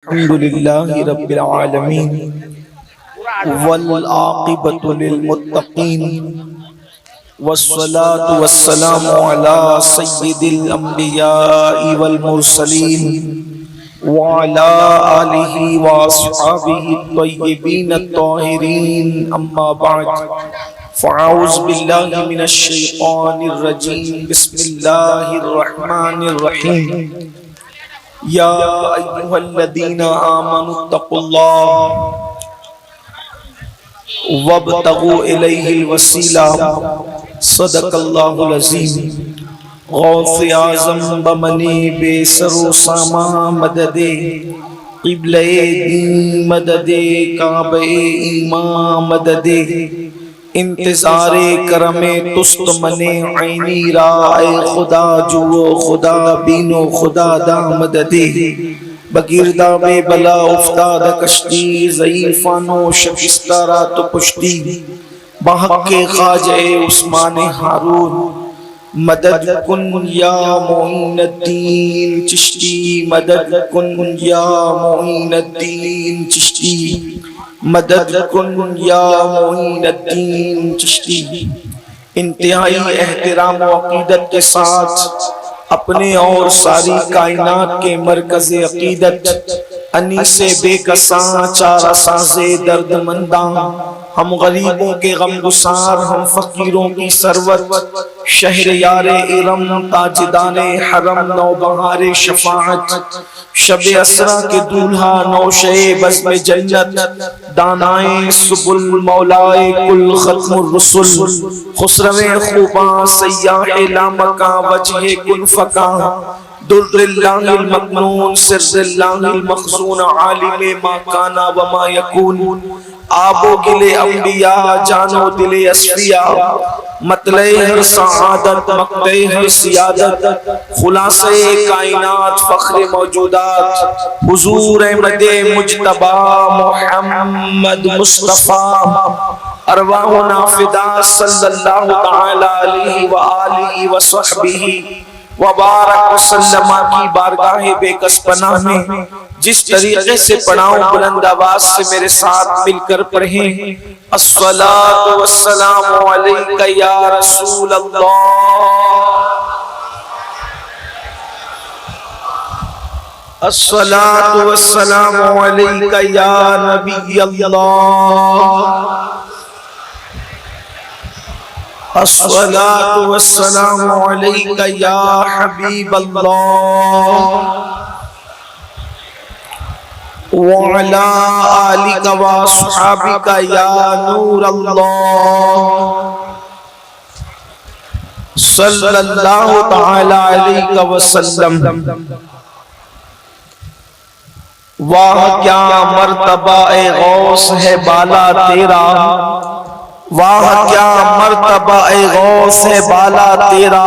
अल्हम्दुलिल्लाहि रब्बिल आलमीन वल आक़िबतु लिल मुत्तक़ीन वस्सलातु वस्सलामु अला सय्यिदिल अंबियाइ वल मुरसलीन व अला आलिहि व अस्हाबिहि त्वय्यिबीन अत्ताहिरीन अम्मा बअद फ़अऊज़ु बिल्लाहि मिनश शैतानिर रजीम बिस्मिल्लाहिर रहमानिर रहीम या अय्युहल्लज़ीना आमनुत्तक़ुल्लाह वब्तगू इलैहिल वसीला सदक़ल्लाहुल अज़ीम। गौसे आज़म बमने बेसरो सामा मददे क़िबले दीन मददे काबे ईमान मददे इंतज़ारे करमे तुस्त मने ऐनी राए खुदा जुओ खुदा बीनो खुदा दा मददे बगिरदा बेबला उफ्ताद कश्ती ज़ईफ़ानो शकिस्ता रात पुश्ती बहक़े ख़ाजे उस्मान हारून मदद कुन या मोइनुद्दीन चिश्ती मदद कुन या मोइनुद्दीन चिश्ती मदद कुन या मोइनुद्दीन चिश्ती। इंतहाई एहतराम व अक़ीदत के साथ अपने और सारी कायनात के मरकज़ अक़ीदत अनीसे बेकसां चारा साज़े दर्दमंदा हम गरीबों के गमगुसार हम फ़कीरों की सरवत शहर यारे इरम ताजदाने हरम नौबहारे शफाअत शब असरा के दूल्हा नौशे बज़्म जन्नत दानाए सुबुल मौलाए कुल खत्मुर रुसुल खुसरवे खूबा सय्याहे लामका वजहे कुन फका दुर्रिल्लाहिल मकनून सिर्रिल्लाहिल मखज़ून आलिमे मा काना व मा यकून आबो गिले अंबिया जानो दिले अस्फिया मतले हर सआदत मक्ते हर सियादत खुलासे कायनात फ़ख्र मौजूदात हुजूर अहमद मुज्तबा मुहम्मद मुस्तफ़ा अरवाहुना फ़िदा सल्लल्लाहु तआला अलैहि व आलिहि व सहबिही वबारक वसल्लम की बारगाह बेकस पनाह में जिस तरीके से पढ़ाऊं बुलंद आवाज से मेरे साथ मिलकर पढ़ें। अस्सलातु वस्सलामु अलैका या रसूल अल्लाह, अस्सलातु वस्सलामु अलैका या नबी अल्लाह, अस्सलातु वस्सलामु अलैका या हबीब अल्लाह व अला आलिका व अस्हाबिका या नूर अल्लाह सल्लल्लाहु तआला अलैहि वसल्लम। वाह क्या मर्तबा ए गौस है बाला तेरा, वाह क्या मर्तबा ए गौस है बाला तेरा,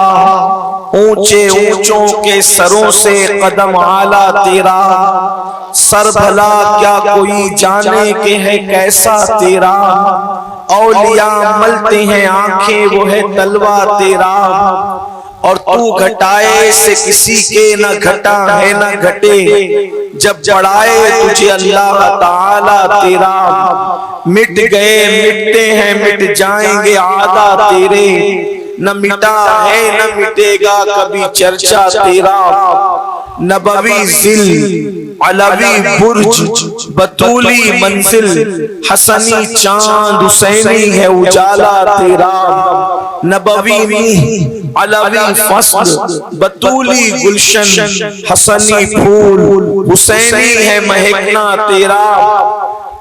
ऊंचे ऊंचों के सरों से कदम आला तेरा, सर भला क्या कोई जाने के है कैसा तेरा, औलिया मलते हैं आंखें वो है तलवा तेरा, और तू घटाए से किसी के न घटा है न घटे, जब बढ़ाए तुझे अल्लाह ताला तेरा, मिट गए मिटते हैं मिट जाएंगे आदा तेरे, न मिटा है न मिटेगा कभी चर्चा तेरा, नबवी जिल अलवी बुर्ज बतूली मंजिल, हसनी चांद हुसैनी है उजाला तेरा, नबवी अलवी फसल बतूली गुलशन, हसनी फूल हुसैनी है महकना तेरा,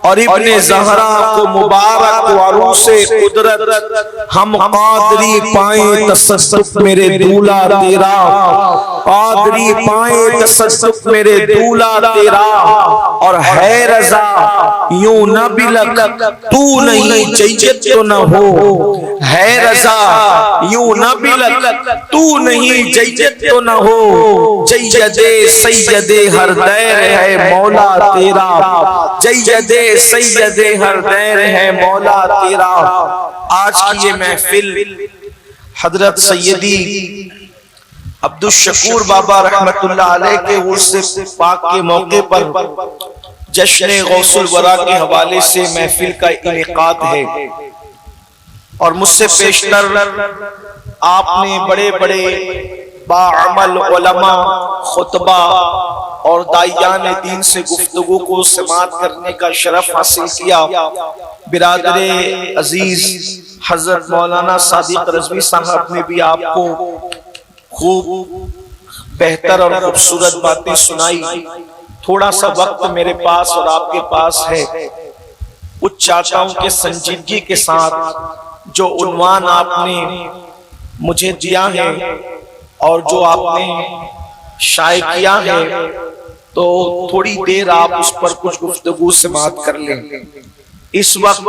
और इब्ने ज़हरा को मुबारक वारूसे कुदरत हम कादरी पाए तसद्दुक मेरे दूल्हा तेरा, कादरी पाए तसद्दुक मेरे दूल्हा तेरा, और है रज़ा यूं न बिलक तू नहीं जैयत तो न हो, है रज़ा यूं न बिलक तू नहीं जैयत तो न हो, जैयदे सैयदे हर दैर है मौला तेरा, जैयदे सैयदे हर दैर है मौला तेरा। आज की ये महफिल हजरत सैयदी अब्दुल शकूर बाबा रहमतुल्लाह अलैह के उर्स पाक के मौके पर जश्न गौसुल वरा के हवाले से महफिल का इनेकाद है और मुझसे पेशतर आपने बड़े बड़े बाअमल उलमा, खुतबा और दाइयान दीन से गुफ्तगू को समाअत करने का शरफ हासिल किया। बिरादर अजीज हजरत मौलाना सादिक रज़वी साहब ने भी आपको खूब बेहतर और खूबसूरत बातें सुनाई। थोड़ा सा वक्त मेरे पास और आपके पास है, उच्च चाहता हूं कि संजीदगी के साथ जो उन्वान आपने मुझे दिया है और जो आपने शाये किया है, तो थोड़ी देर आप उस पर कुछ गुफ्तगू से बात कर लें। इस वक्त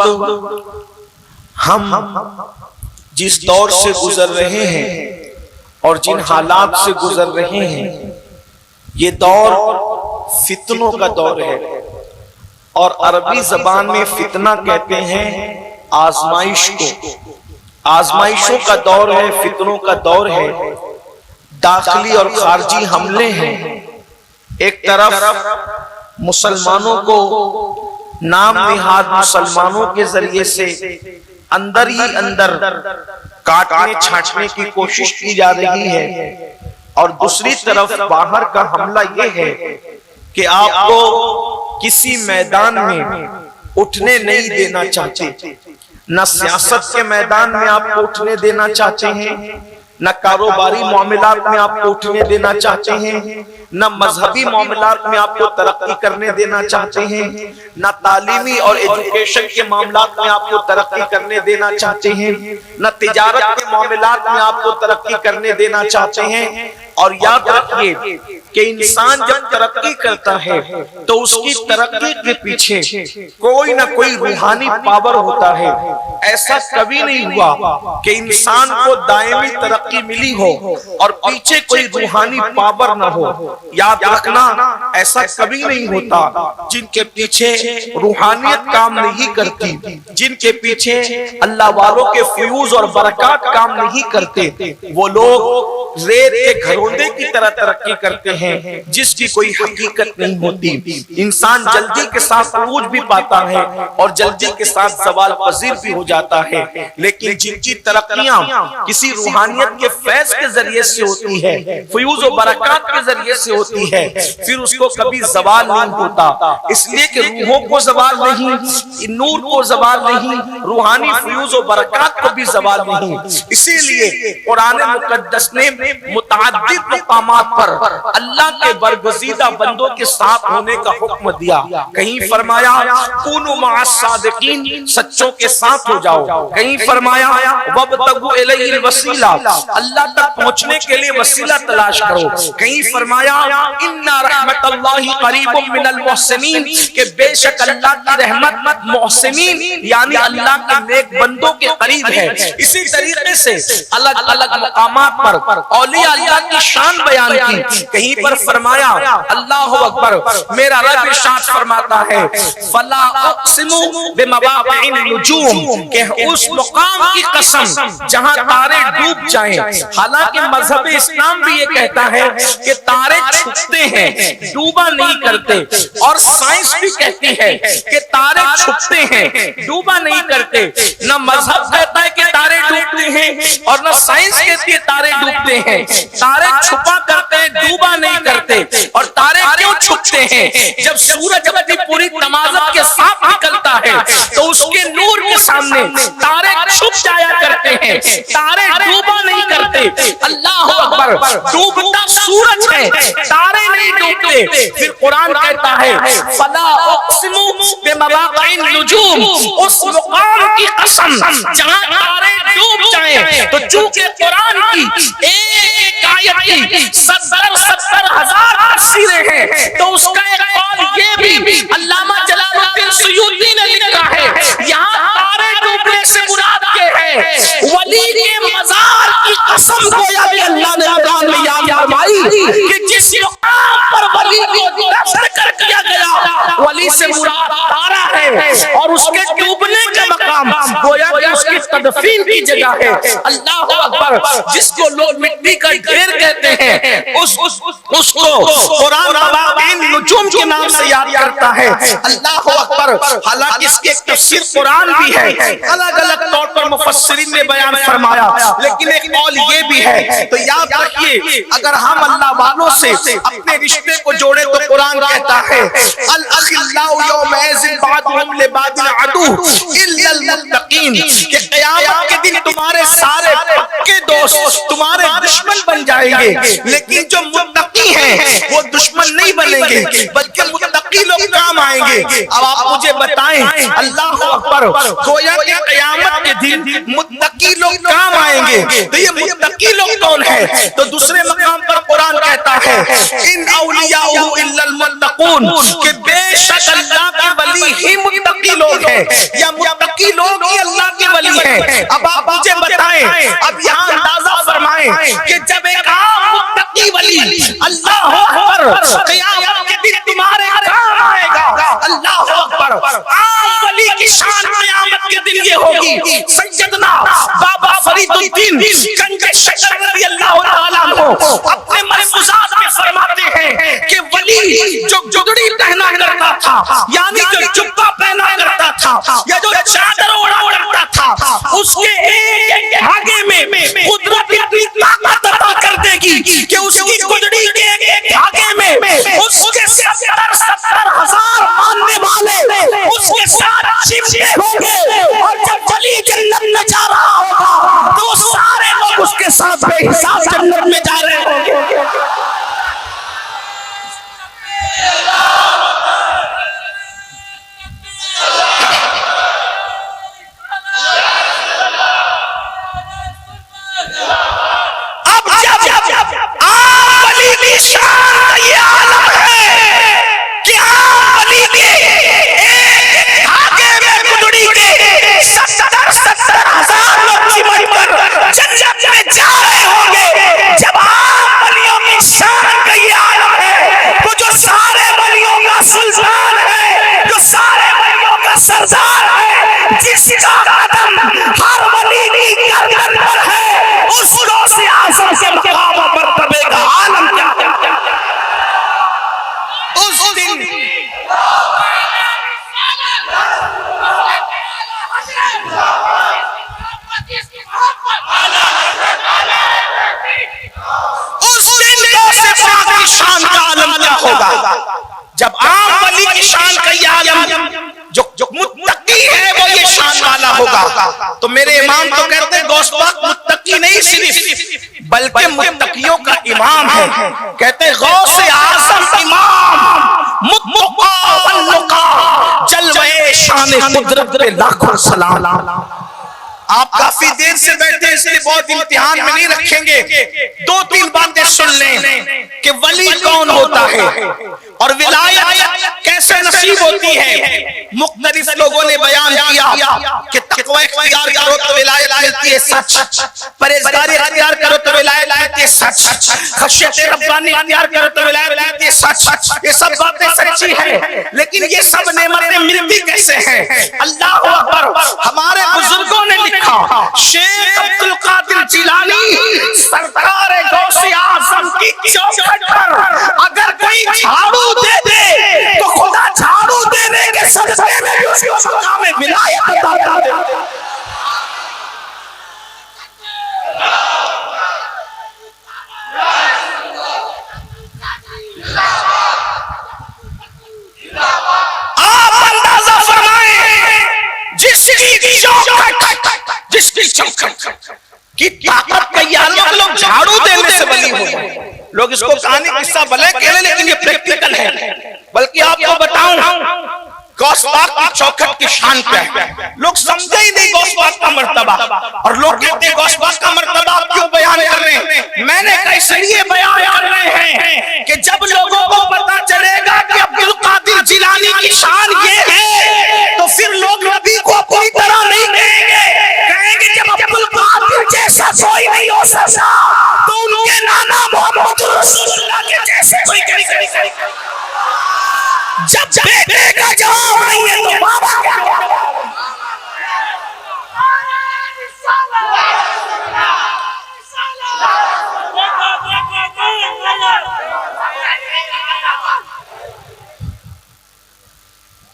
हम जिस दौर से गुजर रहे हैं और जिन हालात से गुजर रहे हैं, ये दौर फितनों का दौर है और अरबी जबान में फितना कहते हैं आजमाइश को। आजमाइशों का दौर है, फितनों का दौर है। दाखिली और खारजी हमले हैं। एक तरफ मुसलमानों को नाम निहाद मुसलमानों के जरिए से अंदर ही अंदर काटने छाटने की कोशिश की जा रही है और दूसरी तरफ बाहर का हमला यह है कि आपको किसी मैदान में उठने नहीं देना चाहते। न सियासत के मैदान में आपको उठने देना चाहते हैं, न कारोबारी मामलात में आपको उठने देना चाहते हैं, न मजहबी मामलात में आपको तरक्की करने देना चाहते हैं, न तालीमी और एजुकेशन के मामलात में आपको तरक्की करने देना चाहते हैं, न तिजारत के मामलात में आपको तरक्की करने देना चाहते हैं। और याद रखिए कि इंसान जब तरक्की करता है तो उसकी तरक्की के पीछे कोई ना कोई रूहानी पावर होता है। ऐसा कभी नहीं हुआ कि इंसान को दायमी तरक्की मिली हो और पीछे कोई रूहानी पावर ना हो। याद रखना, ऐसा कभी नहीं होता। जिनके पीछे रूहानियत काम नहीं करती, जिनके पीछे अल्लाह वालों के फ्यूज और बरकत काम नहीं करते, वो लोग रेत के घरोंदे की तरह तरक्की करते हैं जिसकी कोई हकीकत नहीं होती। इंसान जल्दी के साथ पूज भी पाता है और जल्दी के साथ सवाल पजीर भी हो जाता है, लेकिन जिनकी तरक्कियां किसी रूहानियत के फैज के जरिए से होती है, फ्यूज और बरकत के जरिए से होती है, फिर उसको कभी ज़वाल नहीं होता। इसलिए कि रूहों को ज़वाल नहीं, नूर को ज़वाल नहीं, रूहानी फ्यूज और बरकत को भी ज़वाल नहीं। इसीलिए कुरान मुकद्दस ने मुतअद्दिद मकामात पर अल्लाह के बरगज़ीदा बंदों के साथ होने का हुक्म दिया। कहीं फरमाया कुनु मअस सादिकीन, सच्चों के साथ हो जाओ। कहीं फरमाया वब्तगु इलैहिल वसीला, अल्लाह तक पहुंचने के लिए वसीला तलाश करो। कहीं फरमाया इन्ना रहमतल्लाहि करीबुम मिनल मुहसिनीन, के बेशक अल्लाह की रहमत मुहसिनीन यानी अल्लाह के नेक बंदों के करीब है। इसी तरीके से अलग अलग मकामात पर औलिया अल्लाह की शान बयान की। कहीं पर फरमाया अल्लाहु अकबर, मेरा रब इरशाद फरमाता है फला उक़सिमु बिमवाक़िन नुजूम, के उस मुकाम की कसम जहां तारे डूब जाएं। हालांकि मजहब इस्लाम भी ये कहता है कि तारे छुपते हैं, डूबा नहीं करते, और साइंस भी कहती है कि तारे छुपते हैं, डूबा नहीं करते। न मजहब कहता है कि तारे डूबते हैं और न साइंस कहती है तारे डूबते हैं। तारे छुपा करते हैं, डूबा नहीं करते। और तारे क्यों छुपते हैं? जब सूरज अपनी पूरी तमाज़त के साथ निकलता है तो उसके नूर के सामने तारे छुप जाया करते हैं, तारे डूबा नहीं करते। अल्लाह अकबर, डूबता सूरज है, तारे नहीं डूबते। फिर कुरान कहता है फला उक़सिमु बिमवाक़िन नुजूम, उस मुकाम की कसम जहां तारे डूब जाएं। तो चूंकि कुरान की एक आयत की 70,000 तफसीरें हैं, तो उसका एक कौल ये भी अल्लामा जलालुद्दीन सुयूती ने लिखा है, यहाँ तारे डूबने से मुराद ये है वली के मज़ार की कसम गोया भी अल्लाह ने कुरान में याद फरमाई कि जिस मुकाम पर वली को दफन कर दिया गया, वली से मुराद तारा है और उसके डूबने का मकाम गोया कि उसकी तदफीन की जगह है। अल्लाह अकबर, जिसको लोग मिट्टी का ढेर कहते हैं, हैं उसको कुरान मवाक़िन नुजूम के नाम से याद करता है। अल्लाह अकबर। हालांकि इसकी एक तफसीर कुरान भी है, अलग अलग तौर पर मुफस्सिरीन ने बयान फरमाया, लेकिन एक कौल ये भी है। तो याद रखिए, अगर हम अल्लाह वालों से अपने रिश्ते को जोड़े तो कुरान कहता है अल अखिल्लाउ यौमइज़िन बादुहुम लिबादिन अदू इल्लल मुत्तकीन, कि क़यामत के दिन तुम्हारे सारे पक्के दोस्त तुम्हारे दुश्मन बन जाएंगे, लेकिन जो मुत्तकी हैं वो दुश्मन नहीं बनेंगे, बल्कि मुत्तकी लोग काम आएंगे। अब आप मुझे बताएं, अल्लाह अकबर, गोया कि क़यामत के दिन मुत्तकी लोग काम आएंगे, तो ये मुत्तकी लोग कौन है? तो दूसरे मकाम पर कुरान कहता है इन औलियाउ इल्लल मुत्तकून, कि बेशक अल्लाह के वली ही मुत्तकी लोग हैं, या मुत्तकी लोग ही अल्लाह के वली हैं। अब आप मुझे बताएं, अब यहाँ अंदाजा फरमाएं कि जब एक आम मुत्तकी वली अल्लाह अकबर क़यामत के दिन तुम्हारे काम आएगा, अल्लाह अकबर, आम वली की शान क़यामत के दिन ये होगी। सैयदना बाबा फरीदुद्दीन गंज शकर रज़ियल्लाहु ताला अन्हु अपने मलफ़ूज़ात में फरमाते हैं कि वली जो जुगड़ी पहना करता था, यानी जो जुब्बा पहना करता था, या जो चादर ओढ़ा करता था, उसके एक धागे में कुदरत इतनी ताकत अता कर देगी कि उसकी गुदड़ी के एक धागे में उसके 70,000 मानने वाले उसके साथ चिपके होंगे, और जब वली जन्नत में जा रहा होगा तो सारे लोग उसके साथ बेहिसाब जन्नत में जा रहे होंगे। अब जब आम वली की शान ये आलम है कि आम वली के एक धागे में गुदड़ी के 70,000 लोग चिमट कर जन्नत में जा रहे होंगे। जब आम वलियों की शान का ये आलम है, तो जो सारे वलियों का सुल्तान है, जो सारे वलियों का सरदार है, जिसका कदम हर वली की गर्दन पर है, उसको से आज़म के मकाम पर मर्तबे का आलम क्या उस दिन की शान का आलम क्या होगा? जब आम वली की शान का ये आलम जो मुत्तकी है वो ये शान वाला होगा। तो मेरे इमाम तो कहते हैं गौस पाक मुत्तकी नहीं सिर्फ, बल्कि मुत्तकियों का इमाम है। कहते हैं गौस आज़म इमाम मुत्तक़ा वन्नुक़ा, जलवे शान कुदरत पे लाखों सलाम। आप काफी देर से बैठे हैं, इसलिए बहुत इम्तिहान में नहीं रखेंगे। 2-3 बातें सुन लें कि वली कौन होता है और विलायत कैसे नसीब होती है। मुख्तलिफ लोगों ने बयान किया कि तक़वा इख्तियार करो तो विलायत मिलती है सच, परहेज़गारी इख्तियार करो तो विलायत मिलती है सच, खशियत रब्बानी इख्तियार करो तो विलायत मिलती है सच। ये सब बातें सच्ची है, लेकिन ये सब नेमतें मिलती कैसे हैं? अल्लाह अकबर। हमारे बुजुर्गों ने लिखा, शेख अब्दुल कादिर जिलानी सरकार गौसे आज़म की चौखट पर अगर कोई झाड़ू दे दे तो खुदा झाड़ू देने के सदक़े में भी उसको मकाम विलायत अता कर देते। आप अंदाजा फरमाएं, जिसकी चौखट की ताकत का ये आलम, लोग झाड़ू देने से बली हो। लोग इसको कहानी किस्सा भले कह लें, लेकिन ये प्रैक्टिकल है। बल्कि आपको बताऊं गौस पाक की चौखट की शान क्या है, लोग समझे ही नहीं गौस पाक का मर्तबा। और लोग कहते हैं गौस पाक का मर्तबा आप क्यों बयान कर रहे हैं? मैंने इसलिए बयान कर रहे हैं कि जब लोगों को पता चलेगा कि अब्दुल कादिर जिलानी की शान ये है, तो फिर लोग नबी को पूरी तरह नहीं कहेंगे। जब अब्दुल कादिर जैसा कोई नहीं हो सकता, तो उनके नाना मोहम्मद रसूलुल्लाह के जैसे कोई कैसे? जब बेटे का जवाब नहीं है तो बाबा क्या?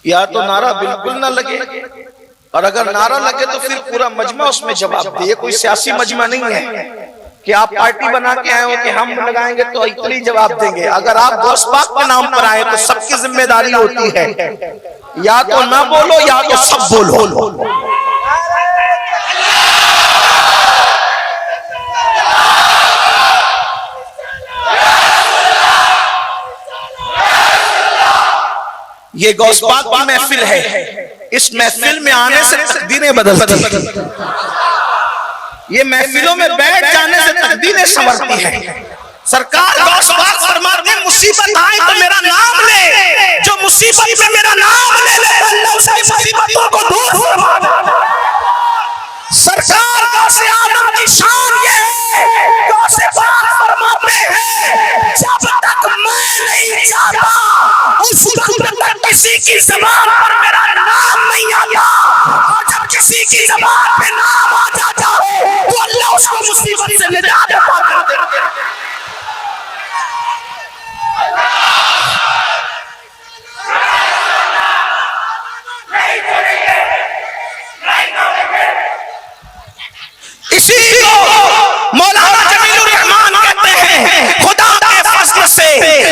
या तो नारा बिल्कुल ना लगे, और अगर नारा लगे तो फिर पूरा मजमा उसमें जवाब दे। कोई सियासी मजमा नहीं है कि आप पार्टी बना के आए हो कि हम लगाएंगे तो इतनी जवाब देंगे। अगर आप गौस पाक के नाम पर आए तो सबकी जिम्मेदारी होती है, या तो ना बोलो या तो सब बोलो। ये गौस पाक की महफिल है, इस महफिल में आने से तकदीरें बदलती हैं। ये महफिलों में बैठ जाने से तकदीरें संवरती हैं। सरकार गौस पाक फरमाते हैं मुसीबत आए तो मेरा नाम ले, जो मुसीबत में मेरा नाम ले ले अल्लाह उसकी मुसीबतों को दूर फरमा दे। सरकार गौस आजम की शान ये है, गौस पाक फरमाते हैं जब तक मैं नहीं चाहता उस वक्त तक किसी की ज़बान पर मेरा नाम नहीं आता, और जब किसी की ज़बान पे नाम आ जाता है तो अल्लाह उसको मुसीबत से निजात अता कर देता है। इसी को मौलाना जमीलुर रहमान कहते हैं, खुदा के फज़ल से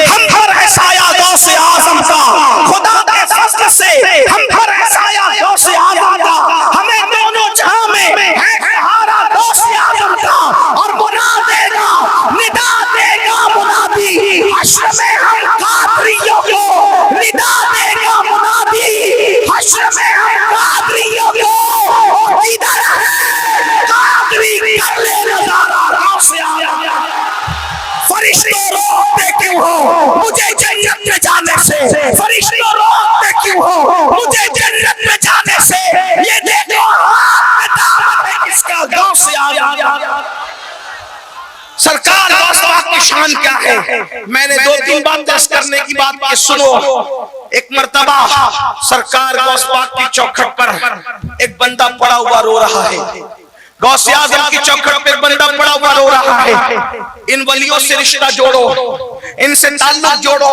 हम पर है साया गौस आज़म का, खुदा के फज़ल से हम पर है साया गौस आज़म का, हमें दोनों जहां में है सहारा गौस आज़म का, और मुना देगा निदा देगा मुनादी हश्र में हम कादरियों को, निदा देगा मुनादी हश्र में हम कादरियों को, इधर है कादरी कर ले नज़ारा गौस आज़म। फरिश्तों रोकते क्यों हो मुझे जन्नत में जाने से, फरिश्तों रोकते क्यों हो मुझे जन्नत में जाने से, ये देखो हाथ में दामन है किसका, गौस आज़म। सरकार गौस पाक की शान क्या है, मैंने 2-3 बार दर्ज करने की बात की, सुनो। एक मर्तबा सरकार गौस पाक की चौखट पर एक बंदा पड़ा हुआ रो रहा है, गौस आज़म की चौखट पे बंदा पड़ा हुआ रो रहा है। इन वलियों से रिश्ता जोड़ो, इनसे ताल्लुक जोड़ो,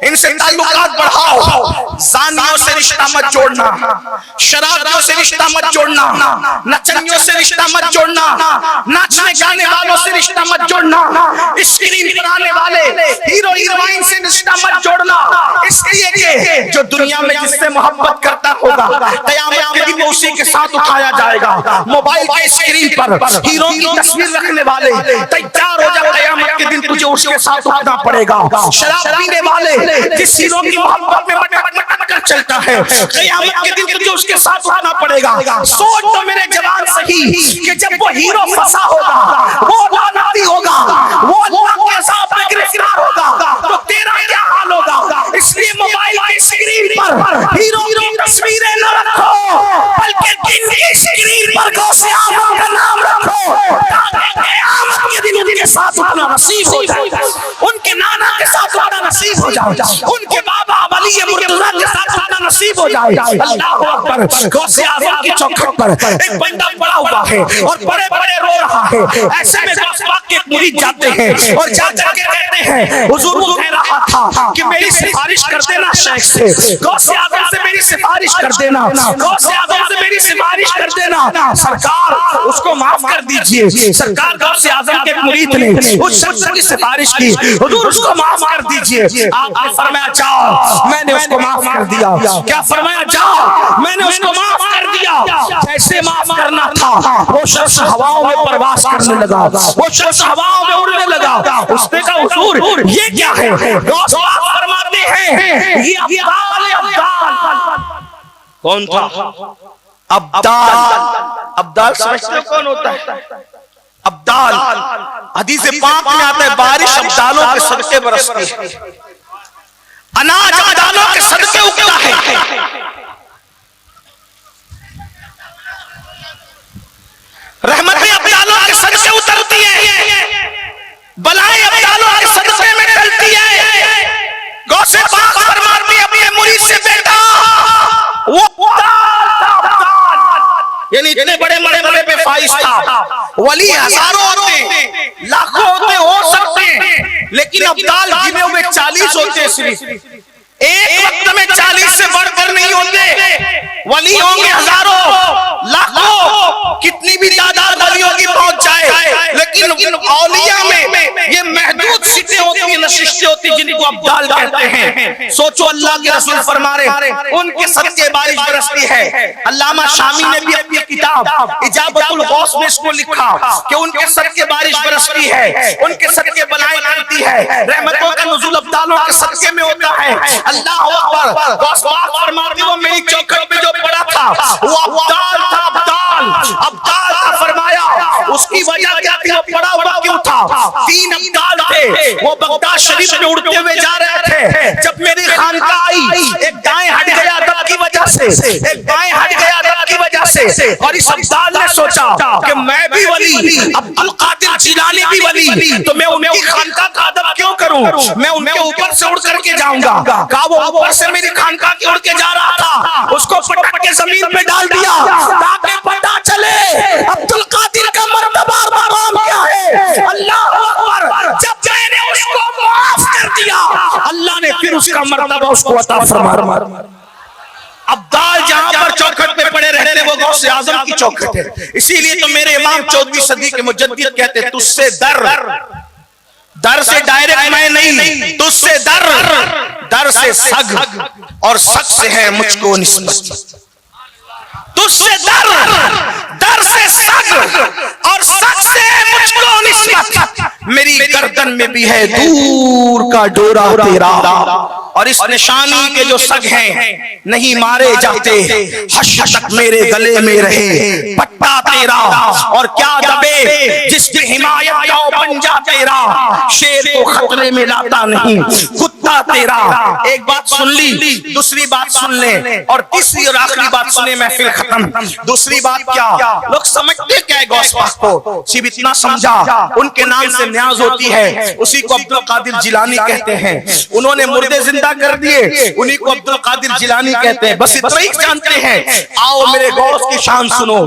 इनसे ताल्लुकात बढ़ाओ, ज़ानियों से रिश्ता मत जोड़ना, शराबियों से रिश्ता मत जोड़ना, नचनियों से रिश्ता मत जोड़ना, नाचने गाने वालों से रिश्ता मत जोड़ना, स्क्रीन पर आने वाले हीरो हीरोइन से रिश्ता मत जोड़ना, इसलिए कि जो दुनिया में जिससे मोहब्बत करता होगा क़यामत के दिन उसी के साथ उठाया जाएगा। मोबाइल के स्क्रीन पर हीरो की तस्वीर रखने वाले तैयार हो जा, क़यामत के दिन तुझे उसके साथ उठना पड़ेगा। शराब पीने वाले जिस हीरो की मोहब्बत में मटक कर चलता है, क़यामत के दिन तुझे उसके साथ उठना पड़ेगा। सोच तो मेरे जवान सही कि जब वो हीरो फंसा होगा, वो लानती होगा, वो अल्लाह के अज़ाब में गिरफ्तार होगा, तो तेरा क्या हाल होगा। इसलिए मोबाइल की स्क्रीन पर हीरो की तस्वीरें न रखो, बल्कि दिन की स्क्रीन पर गौस आज़म का नाम रखो, ताकि क़यामत के दिन उनके साथ उठना नसीब हो जाए, उनके नाना के साथ उठना नसीब हो जाए, उनके बाबा वली मुर्तज़ा के साथ उठना नसीब हो जाए। अल्लाहु अकबर। गौस आज़म की चौखट पर एक बंदा पड़ा हुआ है और बड़े बड़े रो रहा है। ऐसे में गौस पाक के मुरीद जाते हैं और जाकर के कहते हैं, हुजूर वो कह रहा था कि मेरी सिफारिश कर देना शेख से, गौस आज़म से मेरी सिफारिश कर देना, गौस आज़म से मेरी सिफारिश कर देना, सरकार उसको माफ कर दीजिए। सरकार गौस आज़म के मुरीद ने उस शख्स की सिफारिश की, हुजूर उसको माफ कर दीजिए। आपने फरमाया जाओ, मैंने उसको माफ कर दिया। क्या फरमाया? जाओ, मैंने उसको माफ कर दिया। जैसे माफ करना था वो शख्स हवाओं में परवास करने लगा, वो शख्स हवाओं में उड़ने लगा। उसने कहा हुजूर ये क्या है? गौस पाक फरमाते हैं ये अब्दाल है। अब्दाल कौन था? अब्दाल। अब्दाल समझते हो कौन होता है? अब्दाल हदीस पाक में आता है बारिश अब्दालों के सदके बरसती है, अनाज अब्दालों के सदके उगता है, रहमतें अब्दालों के सदके उतरती है, बलाएं अब्दालों के सदके में टलती है। गौसे पाक फरमाते अपने मुरीद से बेटा वो यानी इतने बड़े बड़े बेफाइज था। वली हजारों होते, लाखों होते, हो सकते हैं, लेकिन अब्दाल गिने हुए 40 होते। सिर्फ एक वक्त में 40 से बढ़कर नहीं होते। वली होंगे हजारों लाखों, कितनी भी तादाद वलियों की पहुंच जाए, लेकिन औलिया में ये महदूद सीटें होती हैं, नशिस्तें होती हैं जिनको अब्दाल कहते हैं। सोचो अल्लाह के रसूल फरमा रहे उनके सदके बारिश बरसती है। अल्लामा शामी ने भी अपनी किताब इजाबतुल गौस में इसको लिखा कि उनके सदके बारिश बरसती है, उनके सदके बलाएं टलती है, रहमतों का नुज़ूल अब्दालों के सदके में होता है। अल्लाह अकबर। गौस पाक फरमाते वो मेरी चौखट पे जो पड़ा था वो अब्दाल था, अब्दाल था। फरमाया उसकी वजह क्या थी, वो पड़ा हुआ क्यों था? 3 अब्दाल थे, वो बगदाद शरीफ में उड़ते हुए जा रहे थे। जब मेरी खानकाह आई, एक दाएं हट गया अदब की वजह से, एक बाएं हट गया अदब की वजह से, और इस अब्दाल ने सोचा कि मैं भी वली, अब्दुल कादिर जिलानी भी वली, तो मैं उनकी खानकाह का अदब क्यों करूं? मैं उनके ऊपर से उड़ करके जाऊंगा। कहा वो ऊपर से मेरी खानकाह की उड़ के जा रहा था, उसको पटक के जमीन पे डाल दिया ताकि पता चले अब्दुल कादिर का मर्तबा मकाम क्या है। अल्लाह अकबर। जब मैंने उसको माफ कर दिया, अल्लाह ने फिर उसका मर्तबा उसको अता फरमा। अब्दाल जहां पर चौखट पे पड़े रहते वो गौसे आजम की चौखट है। इसीलिए तो मेरे इमाम 14वीं सदी के मुजद्दिद कहते हैं तुझसे दर से डायरेक्ट मैं नहीं, तुझसे दर से सग, और सग से है मुझको निस्बत। तुझसे दर से सग, और सग से है मुझको निस्बत। मेरी गर्दन में भी है दूर का डोरा तेरा, और इस निशानी के जो सग हैं नहीं मारे जाते, हश्र तक मेरे गले में रहे पट्टा तेरा, और क्या दबे जिसकी हिमायत का पंजा तेरा, शेर को खतरे में लाता नहीं कुत्ता तेरा। एक बात सुन ली, दूसरी बात सुन ले, और तीसरी और आखिरी बात सुने, महफिल खत्म। दूसरी बात क्या, लोग समझते क्या है गौस पाक को? सिर्फ इतना समझा उनके नाम से न्याज होती है, उसी को अब्दुल कादिर जिलानी कहते हैं। उन्होंने मुर्दे जिंदा कर दिए, उन्हीं को अब्दुल कादिर जिलानी कहते हैं। बस इतना ही जानते हैं। आओ मेरे गौस की शान सुनो,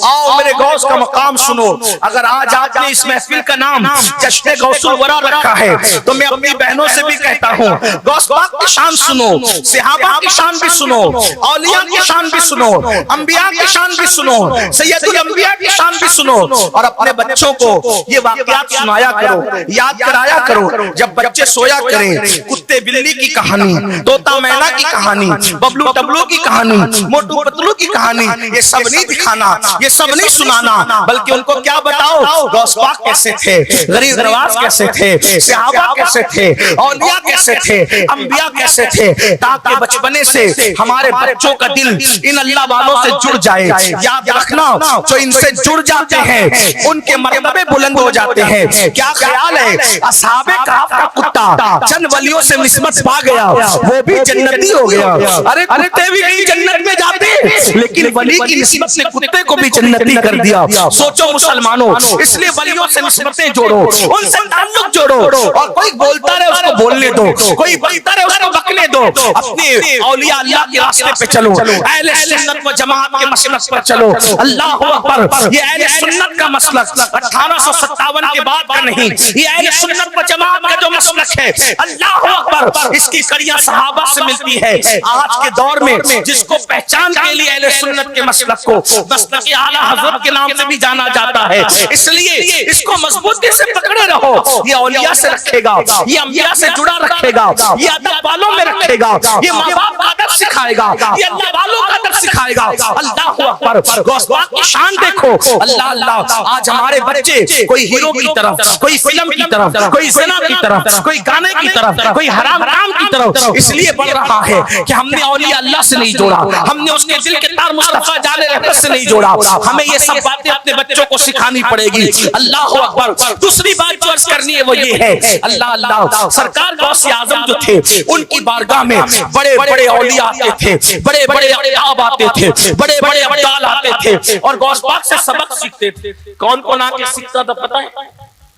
आओ मेरे गौस का मकाम सुनो। अगर आज आपने इस महफिल का नाम जश्न गौसुल वरा रखा है, तो मैं अपनी बहनों से भी कहता हूँ गौस पाक की शान सुनो, सहाबा की शान भी सुनो, औलिया की शान भी सुनो, अंबिया की शान भी सुनो, सैयदुल अंबिया की शान भी सुनो, और अपने बच्चों को ये वाकयात सुनाया करो, याद कराया करो। जब बच्चे सोया करें, कुत्ते बिल्ली की कहानी, तोता मैना की कहानी, बबलू टबलू की कहानी, मोटू पतलू की कहानी, ये सब नहीं दिखाना, ये सब नहीं सुनाना, बल्कि उनको क्या बताओ गौस पाक कैसे थे, गरीब नवाज कैसे थे, सहाबा कैसे थे, औलिया कैसे थे, अंबिया कैसे थे, ताकि बचपने से हमारे बच्चों का दिल इन अल्लाह वालों से जुड़ जाए। याद रखना, जो इनसे जुड़ जाते हैं उनके मर्तबे बुलंद हो जाते हैं। क्या ख्याल है, असहाबे कहफ का कुत्ता चंद वलियों से निस्बत पा गया, वो भी जन्नती हो गया। अरे कुत्ते भी कहीं जन्नत में जाते, लेकिन वली की निस्बत ने कुत्ते को भी जन्नती कर दिया। सोचो मुसलमानों, इसलिए वलियों से निस्बतें जोड़ो, उनसे ताल्लुक जोड़ो, और कोई बोलता रहे उसको बोलने दो, कोई बकता रहे उसको बकने दो। अपने औलिया अल्लाह के रास्ते पे चलो, अहले सुन्नत व जमात के मसलक पर चलो। अल्लाह अकबर। ये अहले सुन्नत का मसलक 1857 के बाद का नहीं, ये अहले सुन्नत व जमात का जो मसलक है, अल्लाह अकबर, इसकी कड़ियां सहाबा से मिलती है। आज के दौर में जिसको पहचान के लिए अहले सुन्नत के मसलक को मसलक आला हज़रत के नाम से भी जाना जाता है, इसलिए इसको मजबूती से पकड़े रहो। ये औलिया से रखेगा, ये अंबिया से जुड़ा रखेगा, ये अदब वालों में रखेगा, ये माँ बाप का अदब सिखाएगा, ये अल्लाह वालों का अदब सिखाएगा। अल्लाह अकबर। गौस पाक की शान देखो। अल्लाह अल्लाह। आज हमारे बच्चे कोई हीरो की तरफ, कोई फिल्म की तरफ, कोई ज़िना की तरफ, कोई गाने की तरफ, कोई हराम काम की तरफ इसलिए बढ़ रहा है कि हमने औलिया अल्लाह से नहीं जोड़ा, हमने उसके दिल के तार मुस्तफा जाने रहमत से नहीं जोड़ा। हमें ये सब बातें अपने बच्चों को सिखानी पड़ेगी। अल्लाह अकबर। दूसरी बात जो अर्ज करनी है वो ये है, अल्लाह अल्लाह, सरकार गौसे आजम जो थे उनकी बारगाह में बड़े बड़े औलिया आते थे, बड़े बड़े अक़ताब आते थे, बड़े बड़े अब्दाल आते थे, और गौस पाक से सबक सीखते थे। कौन कौन आके सीखता था पता है?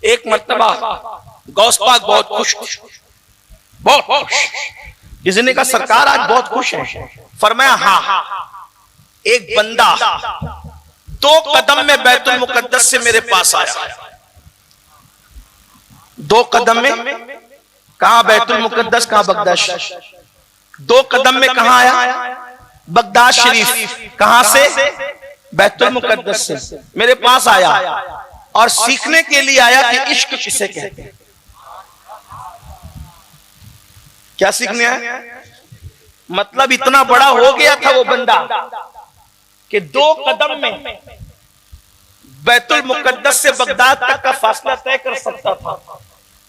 एक मर्तबा गौस पाक बहुत खुश, बहुत खुश, किसी का सरकार आज बहुत खुश है। फरमाया हाँ, एक बंदा 2 कदम में बैतुल मुकद्दस से मेरे पास आया। 2 कदम में कहा बैतुल मुकद्दस, कहा बगदाद। 2 कदम में कहा आया? बगदाद शरीफ। कहां से? बैतुल मुकद्दस से मेरे पास आया और सीखने के लिए आया कि इश्क किसे कहते हैं। क्या सीखने आया? मतलब इतना बड़ा हो गया था वो बंदा कि 2 कदम में बैतुल मुकद्दस से बगदाद तक का फासला तय कर सकता था।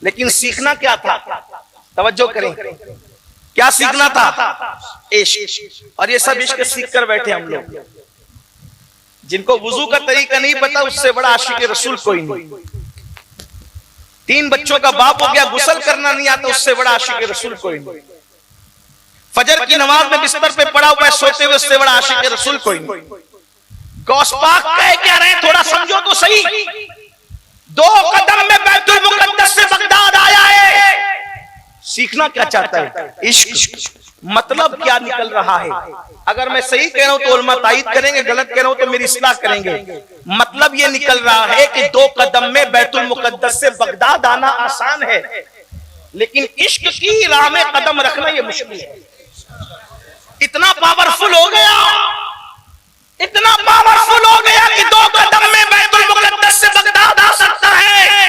लेकिन सीखना क्या था? तवज्जो करें, क्या सीखना था? इश्क। और ये सब इश्क सीख कर बैठे हम लोग। जिनको वुजू का तरीका नहीं पता, उससे बड़ा आशिक रसूल कोई नहीं। 3 बच्चों का बाप हो गया, गुस्ल करना नहीं आता, उससे बड़ा आशिक रसूल कोई नहीं। फजर की नमाज में बिस्तर पे पड़ा हुआ है सोते हुए, उससे बड़ा आशिक रसूल कोई नहीं। गौस पाक कह क्या रहे, थोड़ा समझो तो सही। 2 कदम में बैतुल मुकद्दस से बगदाद आया है। सीखना क्या चाहता है? इश्क। मतलब क्या निकल रहा है? अगर मैं सही कह रहा हूं तो उलमा तायीद करेंगे, गलत कह रहा हूं तो मेरी इस्लाह करेंगे। मतलब ये निकल रहा है कि 2 कदम में बैतुल मुकद्दस से बगदाद आना आसान है, लेकिन इश्क की राह में कदम रखना ये मुश्किल है। इतना पावरफुल हो गया, इतना पावरफुल हो गया कि 2 कदम में बैतुल मुकद्दस से बगदाद आ सकता है,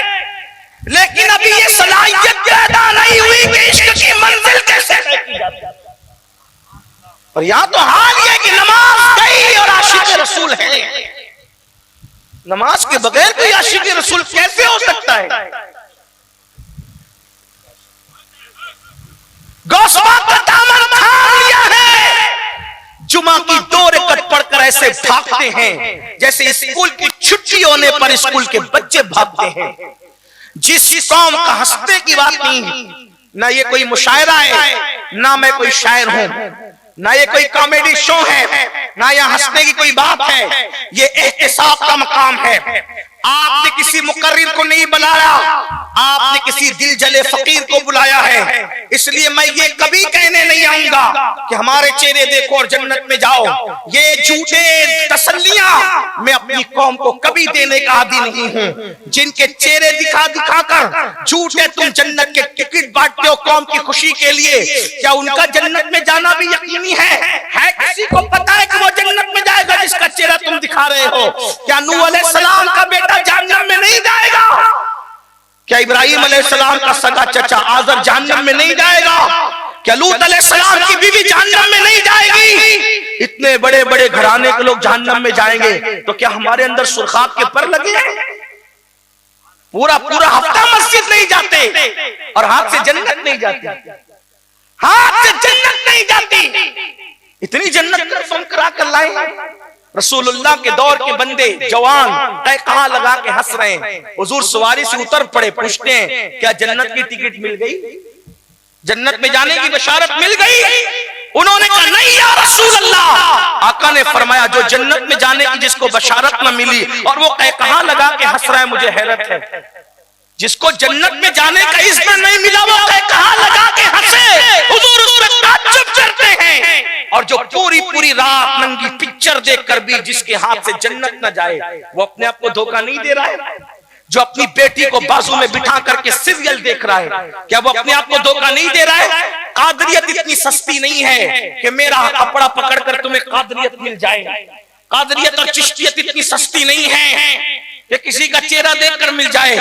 लेकिन अभी ये सलाहियत पैदा नहीं हुई कि इश्क की मंजिल कैसे तय की जाती है। और यहां तो हाल ये कि नमाज गई और आशिक रसूल है। नमाज के बगैर कोई आशिक रसूल कैसे हो सकता है? गौस पाक का दामन थाम लिया है। जुमा की 2 रकअत पढ़कर ऐसे भागते हैं जैसे स्कूल की छुट्टी होने पर स्कूल के बच्चे भागते हैं। जिस कौम का हंसने की बात नहीं, ना ये कोई मुशायरा है, ना मैं कोई शायर हूं, ना ये कोई कॉमेडी शो है, ना यहाँ हंसने की कोई बात है। ये एहतिसाब का मकाम है। आपने किसी मुकर्रिर को नहीं बुलाया, आपने किसी दिल जले फकीर को बुलाया है। इसलिए मैं ये कभी कहने नहीं आऊंगा कि हमारे चेहरे देखो और जन्नत में जाओ। ये झूठे तसल्लियां मैं अपनी कौम को कभी देने का आदी नहीं हूं। जिनके चेहरे दिखा कर झूठे तुम जन्नत के टिकट बांटते हो कौम की खुशी के लिए, क्या उनका जन्नत में जाना भी यकीनी है? किसी को पता है कि वो जन्नत में जाएगा जिसका चेहरा तुम दिखा रहे हो? क्या नूह अलैहिस्सलाम का बेटा जहन्नम में नहीं जाएगा? क्या इब्राहिम अलैहिस्सलाम का सगा चचा आज़र जहन्नम में नहीं जाएगा? क्या लूत अलैहिस्सलाम की बीवी जहन्नम में नहीं जाएगी? इतने बड़े बड़े घराने के लोग जहन्नम में जाएंगे, तो क्या हमारे अंदर सुरखाब के पर लगे हैं? पूरा पूरा हफ्ता मस्जिद नहीं जाते और हाथ से जन्नत नहीं जाती, हाथ से जन्नत नहीं जाती। इतनी जन्नत कर्म करा कर लाए। रसूलुल्लाह के दौर के बंदे जवान कहाँ लगा के हंस रहे हैं। हुजूर सवारी से उतर पड़े, पूछते हैं क्या जन्नत की टिकट मिल गई? जन्नत में जाने की बशारत मिल गई? उन्होंने कहा नहीं या रसूलल्लाह। आका ने फरमाया जो जन्नत में जाने की जिसको बशारत न मिली और वो कहाँ लगा के हंस रहा है, मुझे हैरत है। जिसको जन्नत में जाने का इज़्न नहीं मिला वो कहाँ लगा के हंसे। हुजूर उस पे ताज्जुब करते हैं। और जो पूरी पूरी रात नंगी पिक्चर देखकर भी जिसके हाथ से जन्नत न जाए, वो अपने आप को धोखा नहीं दे रहा है? जो अपनी बेटी को बाजू में बिठा करके सीरियल देख रहा है, क्या वो अपने आप को धोखा नहीं दे रहा है? कादरियत इतनी सस्ती नहीं है कि मेरा कपड़ा पकड़कर तुम्हें कादरियत मिल जाए। कादरियत और चिश्तियत इतनी सस्ती नहीं है कि किसी का चेहरा देखकर मिल जाए।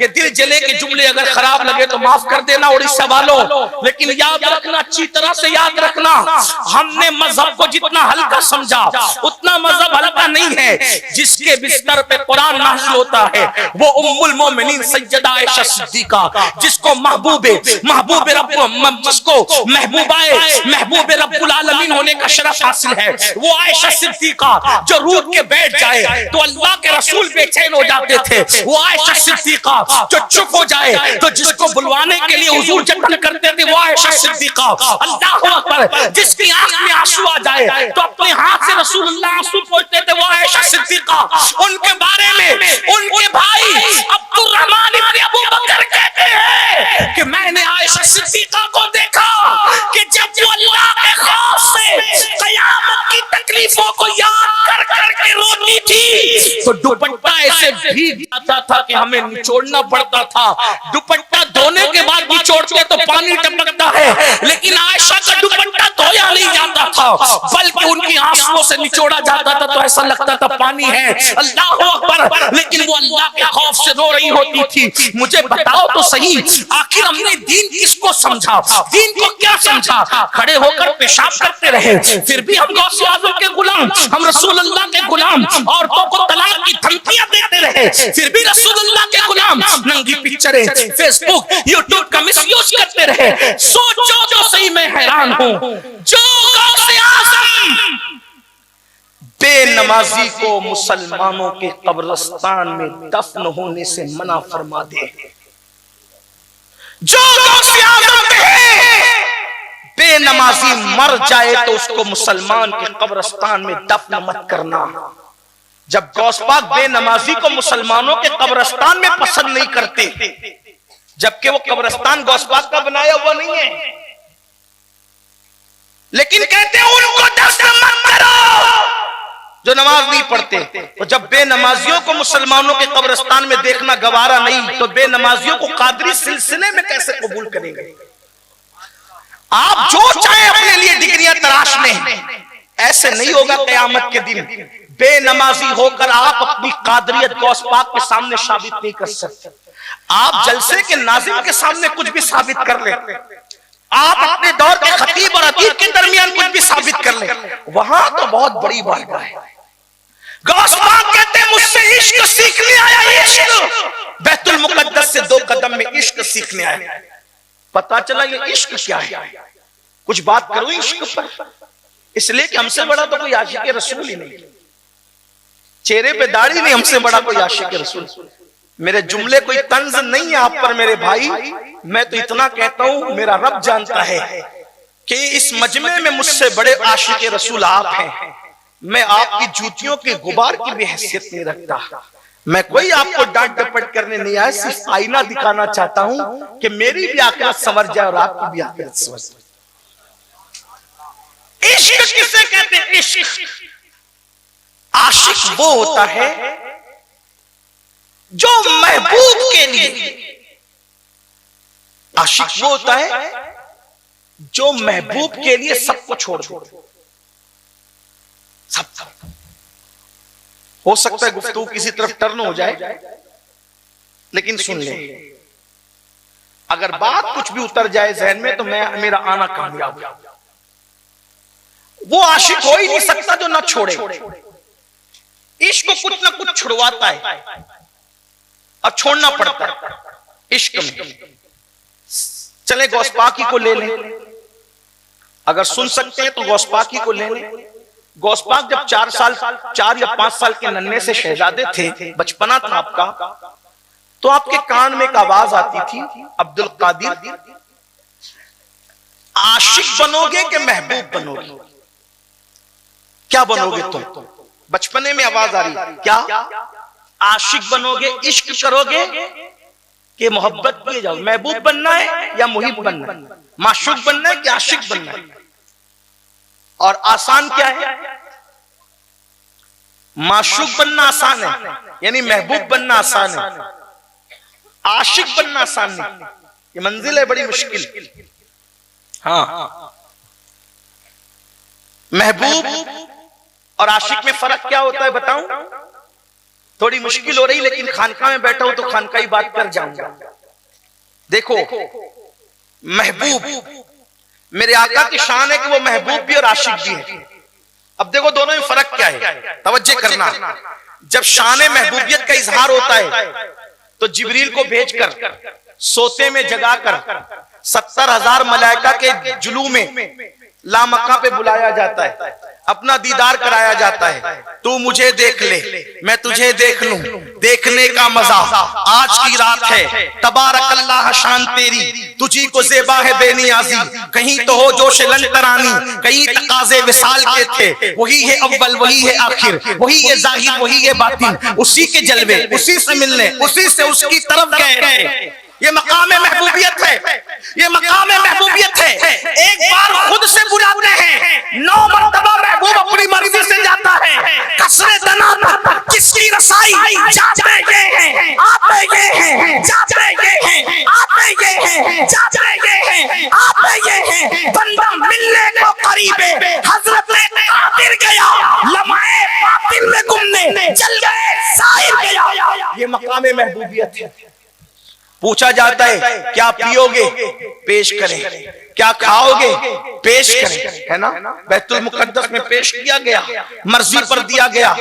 ये दिल जले के जुमले अगर खराब लगे तो माफ कर देना उड़ीसा वालों, लेकिन याद रखना, अच्छी तरह से याद रखना, हमने मजहब को जितना हल्का समझा उतना मजहब हल्का नहीं है। जिसके बिस्तर पे कुरान नाज़िल होता है वो उम्मुल मोमिनीन सैयदा आयशा सिद्दीका, जिसको महबूबे रब, जिसको महबूबे रब्बुल आलमीन होने का शरफ हासिल है, वो आयशा सिद्दीका जो रूठ के बैठ जाए तो अल्लाह के रसूल बेचैन हो जाते थे। वो आयशा सिद्दीका जो चुप हो जाए तो जिसको बुलवाने के लिए हुजूर जतन करते थे, वो आयशा सिद्दीका। अल्लाहु अकबर, जिसकी आंख में आंसू आ जाए तो अपने हाथ से रसूलुल्लाह आंसू पोंछते थे, वो आयशा सिद्दीका। उनके बारे में उनके भाई अब्दुर्रहमान इब्न अबू बकर कहते हैं कि मैंने आयशा सिद्दीका को देखा कि जब वो अल्लाह के खौफ से क़यामत की तकलीफों को याद कर करके रोती थी तो दुपट्टा ऐसे भीग जाता था कि हमें निचोड़ना पड़ता था। दुपट्टा धोने के बाद निचोड़ते तो पानी टपकता जाता है, लेकिन आयशा का दुपट्टा धोया नहीं जाता था, बल्कि उनकी आंसुओं से निचोड़ा जाता था तो ऐसा लगता था पानी है। अल्लाह अकबर। लेकिन वो अल्लाह के खौफ से रो रही होती थी। मुझे बताओ तो सही, आखिर हमने दीन किसको समझा, दीन को क्या समझा? खड़े होकर पेशाब करते रहे, फिर भी हम गौसे आज़म के गुलाम, हम रसूलुल्लाह के गुलाम। औरतों को तलाक की धमकियां देते रहे, फिर भी रसूलुल्लाह के गुलाम। नंगी पिक्चरें फेसबुक यूट्यूब का मिसयूज करते रहे। सोचो तो सही, मैं हैरान हूं, जो गौसे आज़म बेनमाजी को मुसलमानों के कब्रिस्तान में दफन होने से मना फरमा दे, जो गौसे आज़म बेनमाजी मर जाए तो उसको मुसलमान के कब्रिस्तान में दफन मत करना। जब गौस पाक बेनमाजी को मुसलमानों के कब्रिस्तान में पसंद नहीं करते, जबकि वो कब्रिस्तान गौस पाक का बनाया हुआ नहीं है, लेकिन कहते हैं उनको दफन मत करो जो नमाज नहीं पढ़ते। तो जब बेनमाजियों को मुसलमानों के कब्रिस्तान में देखना गवारा नहीं, तो बेनमाजियों को कादरी सिलसिले में कैसे कबूल करेंगे? आप जो चाहे अपने लिए डिग्रियां तराश लें, ऐसे नहीं होगा क़यामत के दिन। बेनमाजी होकर आप अपनी कादरियत गौस पाक के सामने साबित नहीं कर सकते। आप जलसे के नाज़िम के सामने कुछ भी साबित कर ले, आप अपने दौर के खतीब और अदीब के दरमियान कुछ भी साबित कर ले, वहां तो बहुत बड़ी बात है। गौस पाक कहते हैं मुझसे इश्क सीखने आया, इश्क बैतुल मुकद्दस से 2 कदम में इश्क सीखने आया। पता चला ये इश्क क्या है। कुछ बात करो इश्क पर, इसलिए कि हमसे बड़ा तो कोई आशिक रसूल ही नहीं, चेहरे पे दाढ़ी नहीं, हमसे बड़ा कोई आशिक रसूल। मेरे जुमले कोई तंज नहीं है आप पर मेरे भाई, मैं तो इतना कहता हूं, मेरा रब जानता है कि इस मजमे में मुझसे बड़े आशिक रसूल आप हैं। मैं आपकी जूतियों के गुबार की भी हैसियत नहीं रखता। मैं कोई आपको डांट डपट करने नहीं आया, सिर्फ आईना दिखाना चाहता हूं कि मेरी भी आखिरत संवर जाए और आपकी भी आखिरत संवर जाए। इश्क किसे कहते हैं? इश्क आशिक वो होता है जो महबूब के लिए, आशिक वो होता है जो महबूब के लिए सबको छोड़ दो। सब हो सकता है गुफ्तगू किसी तरफ टर्न हो जाए, लेकिन सुन ले, अगर बात कुछ भी उतर जाए जहन में तो मेरा आना कामयाब। वो आशिक हो ही नहीं सकता जो ना छोड़े। इश्क कुछ ना कुछ छुड़वाता है, अब छोड़ना पड़ता है इश्क में। चले गौस पाकी को ले लें, अगर सुन सकते हैं तो गौस पाकी को ले लें। गौस पाक जब 4 या 5 साल के नन्हे से शहजादे थे, बचपना था आपका, तो आपके कान में एक आवाज आती थी, अब्दुल कादिर आशिक बनोगे कि महबूब बनोगे? क्या बनोगे तुम? बचपने में आवाज आ रही, क्या आशिक बनोगे, इश्क करोगे कि मोहब्बत किए जाओ? महबूब बनना है या मुहिब बनना है? माशूक बनना है कि आशिक बनना है? और आसान क्या है? माशूक बनना आसान है, यानी महबूब बनना आसान है, आशिक बनना आसान नहीं। ये मंजिल है बड़ी मुश्किल। हाँ, महबूब और आशिक में फर्क क्या होता है बताऊं? थोड़ी मुश्किल हो रही, लेकिन खानका में बैठा हूं तो खानका ही बात कर जाऊंगा। देखो, महबूब मेरे आका की शान है कि वो महबूब भी और आशिक भी है। अब देखो दोनों में फर्क क्या है, तवज्जो करना। जब शान महबूबियत का इजहार होता है तो जिब्रील को भेजकर सोते में जगाकर 70,000 मलाइका के जुलू में लामक्का पे बुलाया जाता है, अपना दीदार कराया जाता है। तू मुझे देख ले, मैं तुझे देख लूं, देखने का मजा आज की रात है। तबारक अल्लाह शान तेरी, तुझी को ज़ेबा है बेनियाजी। कहीं तो हो जोश लंतरानी, कहीं तकाज़े विसाल के थे। वही है अव्वल, वही है आखिर, वही है जाहिर, वही है बातिन। उसी के जलवे, उसी से मिलने, उसी से उसकी तरफ गए। ये मकाम महबूबियत है, ये मकाम महबूबियत है। एक बार खुद से बुलाते हैं, 9 मरतबा महबूब अपनी मर्जी से जाता है। कसरे दना किसकी रसाई, जाते ये हैं, आते ये हैं, जाते ये हैं, आते ये हैं, जाते ये हैं, आते मकाम महबूबियत है। पूछा जाता है क्या पियोगे, पेश करें, क्या खाओगे, पेश करें, है ना। बैतुल मुकद्दस में पेश किया गया, मर्जी पर दिया गया,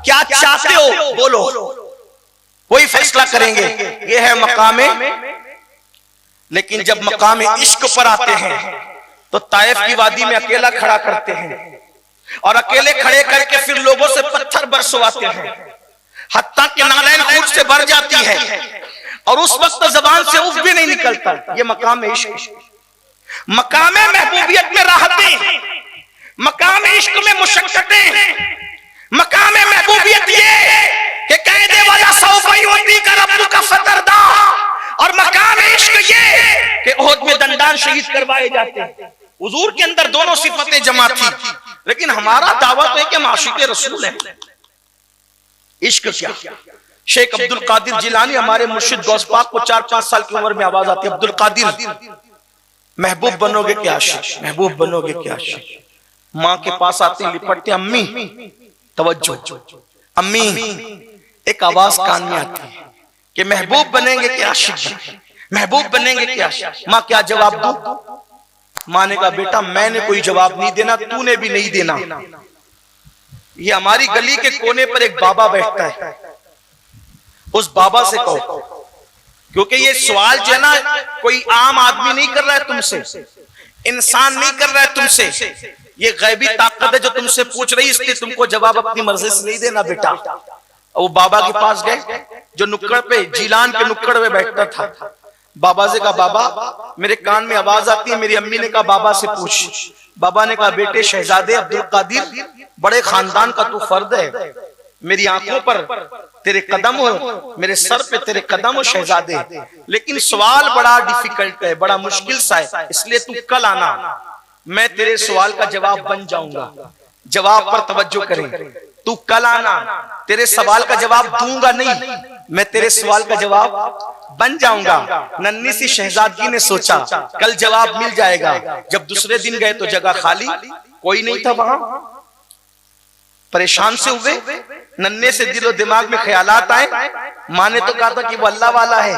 क्या चाहते हो बोलो, कोई फैसला करेंगे। ये है मकाम। लेकिन जब मकाम इश्क पर आते हैं तो ताइफ की वादी में अकेला खड़ा करते हैं और अकेले खड़े करके फिर लोगों से पत्थर बरसवाते हैं, हत्ता कि नारायण खून से भर जाती है और उस वक्त जबान से उफ भी नहीं निकलता। ये मकाम इश्क। मकाम महबूबियत में राहतें, मकाम इश्क में मुशक्कतें, मकाम महबूबियत ये कि कहने वाला सौफा युती का रब्बु का फतरदा, और मकाम इश्क ये कि ओहद में दंडान शहीद करवाए जाते हैं। हुजूर के अंदर दोनों सिफतें जमा थी, लेकिन हमारा दावा तो है कि हम आशिक़े रसूल हैं। इश्क क्या? शेख अब्दुल कादिर जिलानी हमारे मुर्शिद गौस पाक को 4-5 साल की उम्र में आवाज आती है, अब्दुल कादिर महबूब बनोगे क्या आशिक, महबूब बनोगे क्या आशिक। माँ के पास आते हैं, लिपटते, अम्मी तवज्जो, अम्मी। एक आवाज कान में आती है कि महबूब बनेंगे क्या आशिक, महबूब बनेंगे क्या आशिक। माँ क्या जवाब दूं? माँ ने कहा बेटा मैंने कोई जवाब नहीं देना, तूने भी नहीं देना। ये हमारी गली के कोने पर एक बाबा बैठता है, उस बाबा से कहो, क्योंकि ये सवाल जो है ना कोई आम आदमी नहीं कर रहा है तुमसे, इंसान नहीं कर रहा है तुमसे, ये गैबी ताकत है जो तुमसे पूछ रही है, इसलिए तुमको जवाब अपनी मर्जी से नहीं देना बेटा। वो बाबा के पास गए जो नुक्कड़ पे, जिलान के नुक्कड़ पे बैठता था। बाबा से कहा बाबा मेरे कान में आवाज आती है। मेरी अम्मी ने कहा बाबा से पूछ। बाबा ने कहा बेटे शहजादे अब्दुल कादिर, बड़े खानदान का तू फर्द है, मेरी आंखों पर तेरे कदम हो, मेरे सर पे तेरे कदम हो शहजादे, लेकिन सवाल बड़ा डिफिकल्ट है, बड़ा मुश्किल सा है, इसलिए तू कल आना, मैं तेरे सवाल का जवाब बन जाऊंगा। जवाब पर तवज्जो करें, तू कल आना, तेरे सवाल का जवाब दूंगा नहीं, मैं तेरे सवाल का जवाब बन जाऊंगा। नन्ही सी शहजादगी ने सोचा कल जवाब मिल जाएगा। जब दूसरे दिन गए तो जगह खाली, कोई नहीं था वहां। परेशान से हुए, नन्हे से दिलो दिमाग में ख्यालात आए। माँ ने तो कहा था कि वो अल्लाह वाला है,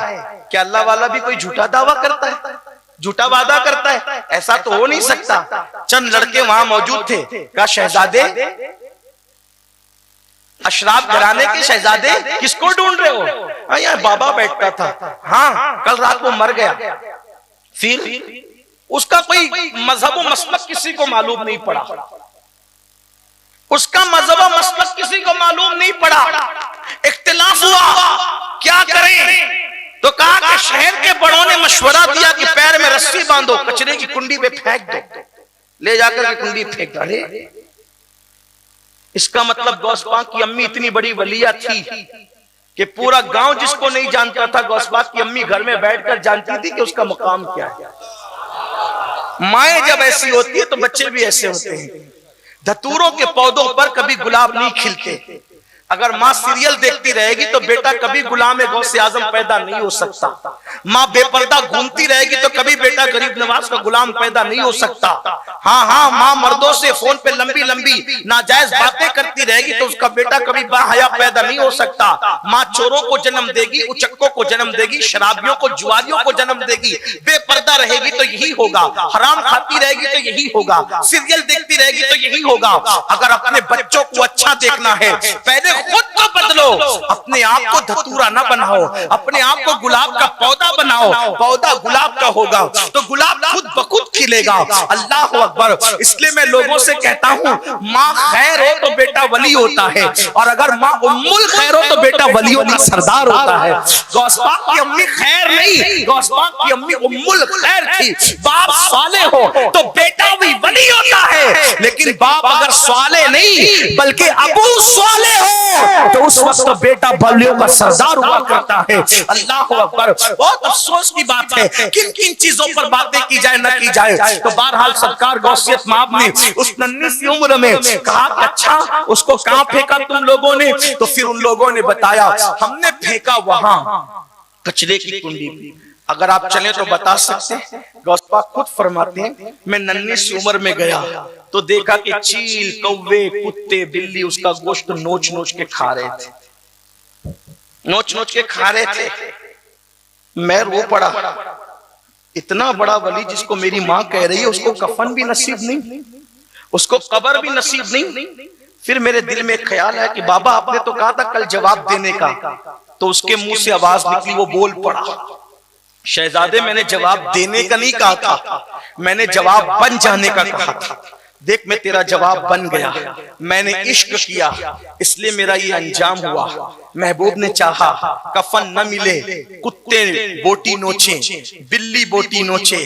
क्या अल्लाह वाला भी कोई झूठा दावा करता है, झूठा वादा करता है? ऐसा तो हो नहीं सकता। चंद लड़के वहां मौजूद थे, कहा शहजादे, अशराफ घराने के शहजादे किसको ढूंढ रहे हो? यहाँ बाबा बैठता था, हाँ कल रात वो मर गया। फिर उसका कोई मजहब व मसलक किसी को मालूम नहीं पड़ा, उसका मजहब व मसलक किसी को मालूम नहीं पड़ा। इख्तिलाफ हुआ, क्या करें? तो कहा कि शहर के बड़ों ने मशवरा दिया कि पैर में रस्सी बांधो, कचरे की कुंडी पे फेंक दो, ले जाकर के कुंडी फेंक डाले। इसका मतलब गौस पाक की अम्मी इतनी बड़ी वलिया थी कि पूरा गांव जिसको नहीं जानता था, गौस पाक की अम्मी घर में बैठकर जानती थी कि उसका मकाम क्या है। माएं जब ऐसी होती है तो बच्चे भी ऐसे होते हैं। धतूरों के पौधों पर कभी गुलाब नहीं खिलते। अगर माँ सीरियल देखती रहेगी तो बेटा कभी गुलाम गौसे आजम पैदा नहीं हो सकता। माँ बेपर्दा घूमती रहेगी तो कभी बेटा गरीब नवाज का गुलाम पैदा नहीं हो सकता। हाँ हाँ, माँ मर्दों से फोन पे लंबी लंबी नाजायज बातें करती रहेगी तो उसका बेटा कभी बाहया पैदा नहीं हो सकता। माँ चोरों को जन्म देगी, उचक्कों को जन्म देगी, शराबियों को, जुआरियों को जन्म देगी। बेपर्दा रहेगी तो यही होगा, हराम खाती रहेगी तो यही होगा, सीरियल देखती रहेगी तो यही होगा। अगर अपने बच्चों को अच्छा देखना है, पहले खुद तो बदलो, अपने आप को धतूरा ना बनाओ, अपने आप को गुलाब का पौधा बनाओ। पौधा गुलाब का होगा तो गुलाब खुद ब खुद खिलेगा। अल्लाह अकबर। इसलिए मैं लोगों से कहता हूँ, माँ खैर हो तो बेटा वली होता है, और अगर माँ उम्मुल खैर हो तो बेटा वलियों का सरदार होता है। गौस पाक की अम्मी खैर नहीं, गौस पाक की अम्मी उम्मुल खैर थी। बाप साले हो तो बेटा भी वली होता है, लेकिन बाप अगर साले नहीं बल्कि अबू साले हो तो उस वक्त बेटा बलियों का सरदार हुआ करता है। अल्लाह अकबर। बहुत अफसोस की बात है, किन किन चीजों पर बातें की जाए न की जाए। तो बहरहाल सरकार गौसियत माब ने उस नन्ही सी उम्र में कहा, अच्छा उसको कहां फेंका तुम लोगों ने? तो फिर उन लोगों ने बताया, हमने फेंका वहां कचरे की कुंडी पे। अगर आप चलें तो बता सकते हैं, गौस पाक खुद फरमाते हैं, मैं नन्ही सी उम्र में गया तो देखा कि चील, कौवे, कुत्ते, बिल्ली उसका गोश्त नोच नोच के खा रहे थे। नोच नोच के खा रहे थे। मैं रो पड़ा। इतना बड़ा वली जिसको मेरी माँ कह रही है, उसको कफन भी नसीब नहीं, उसको कब्र भी नसीब नहीं। फिर मेरे दिल में ख्याल है कि बाबा आपने तो कहा था कल जवाब देने का, तो उसके मुंह से आवाज निकली, वो बोल पड़ा, शहजादे मैंने जवाब देने का नहीं कहा था, मैंने जवाब बन जाने का कहा था। देख मैं तेरा जवाब बन गया, मैंने इश्क किया इसलिए मेरा ये अंजाम हुआ। महबूब ने चाहा कफन न मिले, कुत्ते बोटी नोचे, बिल्ली बोटी नोचे,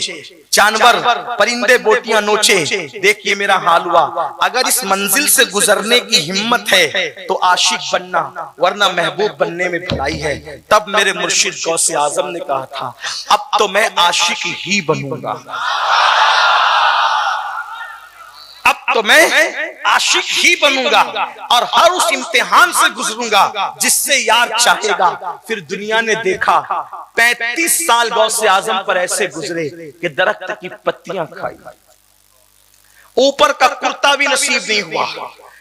जानवर परिंदे बोटियां नोचे, देखिए मेरा हाल हुआ। अगर इस मंजिल से गुजरने की हिम्मत है तो आशिक बनना, वरना महबूब बनने में भलाई है। तब मेरे मुर्शिद गौसे आजम ने कहा था अब तो मैं आशिक ही बनूंगा, अब तो मैं आशिक ही बनूंगा और हर उस इम्तिहान से गुजरूंगा जिससे यार चाहेगा। फिर दुनिया ने देखा 35 साल गौसे आजम पर ऐसे गुजरे कि दरख्त की पत्तियां खाई, ऊपर का कुर्ता भी नसीब नहीं हुआ।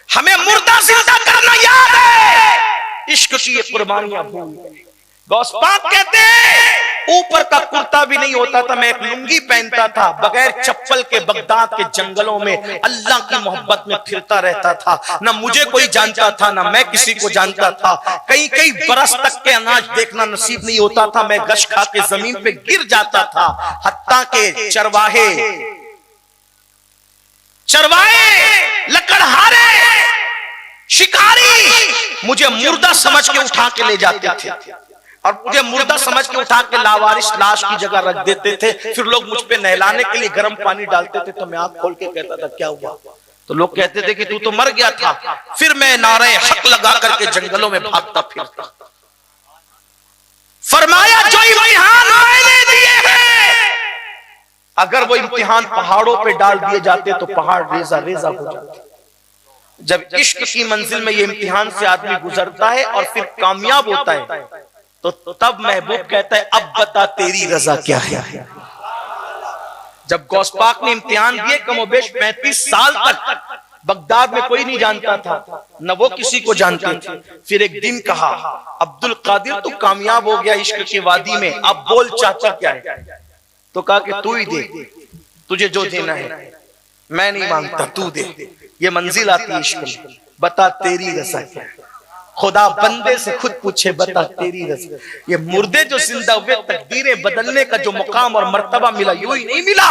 हमें मुर्दा जिंदा करना याद है, इश्क की ये कुर्बानियां भूल गए। गौस पाक कहते हैं ऊपर का कुर्ता भी नहीं होता था, मैं एक लुंगी पहनता था, बगैर चप्पल के बगदाद के जंगलों में अल्लाह की मोहब्बत में फिरता रहता था। ना मुझे कोई जानता था, ना मैं किसी को जानता था। कई कई बरस तक के अनाज देखना नसीब नहीं होता था, मैं गश खा के जमीन पे गिर जाता था। हत्ता के चरवाहे लकड़हारे शिकारी मुझे मुर्दा समझ के उठा के ले जाते थे और मुझे मुर्दा समझ के उठा के लावारिस लाश की जगह रख देते थे। फिर लोग मुझ पे नहलाने के लिए गर्म पानी डालते थे तो मैं आंख खोल के कहता था क्या हुआ, तो लोग कहते थे कि तू तो मर गया था। फिर मैं नारे हक लगा करके जंगलों में भागता फिरता। फरमाया जो इम्तिहान मैंने दिए हैं, अगर वो इम्तिहान पहाड़ों पे डाल दिए जाते तो पहाड़ रेजा रेजा हो जाते। जब इश्क की मंजिल में ये इम्तिहान से आदमी गुजरता है और फिर कामयाब होता है तो तब महबूब कहता है अब बता तेरी रजा क्या है। जब गौस पाक ने इम्तिहान दिए कमोबेश 35 साल तक बगदाद में कोई नहीं जानता था, न वो किसी को जानते थे। फिर एक दिन कहा अब्दुल कादिर तू कामयाब हो गया इश्क की वादी में, अब बोल चाचा क्या है। तो कहा कि तू ही दे, तुझे जो देना है, मैं नहीं मांगता तू दे। ये मंजिल आती इश्क में, बता तेरी रजा क्या है। खुदा बंदे से खुद पूछे बता तेरी रजा। ये मुर्दे जो जिंदा हुए तकदीरें बदलने का जो मुकाम और मर्तबा मिला यूं ही नहीं मिला।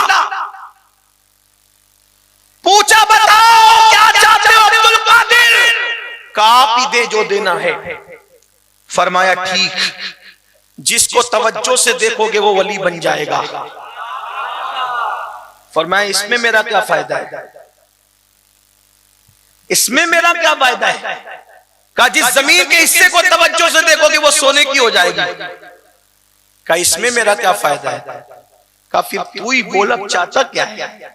पूछा बताओ क्या चाहते हो अब्दुल कादिर, का आप ही दे जो देना है। फरमाया ठीक, जिसको तवज्जो से देखोगे वो वली बन जाएगा। फरमाया इसमें मेरा क्या फायदा है, इसमें मेरा क्या फायदा है। कहा जिस जमीन के हिस्से को तवज्जो से देखोगे वो सोने की हो जाएगी। कहा इसमें मेरा क्या फायदा है। कहा फिर तू ही बोल अब चाहता क्या है।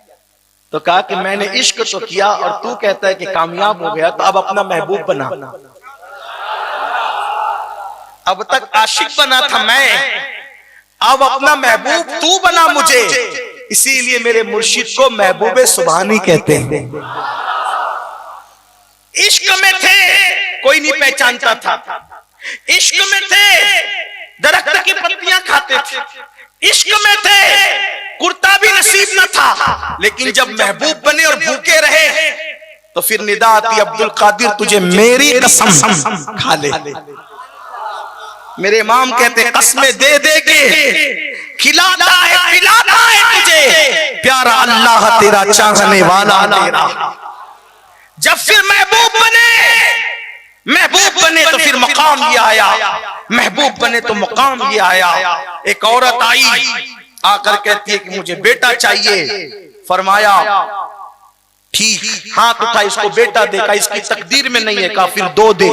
तो कहा कि मैंने इश्क तो किया और तू कहता है कि कामयाब हो गया, तो अब अपना महबूब बना। अब तक आशिक बना था मैं, अब अपना महबूब तू बना मुझे। इसीलिए मेरे मुर्शिद को महबूबे सुभानी कहते हैं। इश्क में थे कोई नहीं पहचानता था, इश्क में थे दरख्त की पत्तियां खाते थे, इश्क में थे कुर्ता भी नसीब न था। लेकिन जब महबूब बने और भूखे रहे तो फिर निदा आती अब्दुल कादिर तुझे मेरी कसम खा ले। मेरे इमाम कहते कसमें दे दे के खिलाता है पिलाता है तुझे प्यारा अल्लाह तेरा चाहने वाला तेरा। जब फिर महबूब बने तो फिर मकाम ये आया, महबूब बने तो मकाम ये आया। एक औरत आई आकर कहती है कि मुझे बेटा चाहिए। फरमाया ठीक, हाथ उठा इसको बेटा देखा, इसकी तकदीर में नहीं है। कहा फिर दो दे।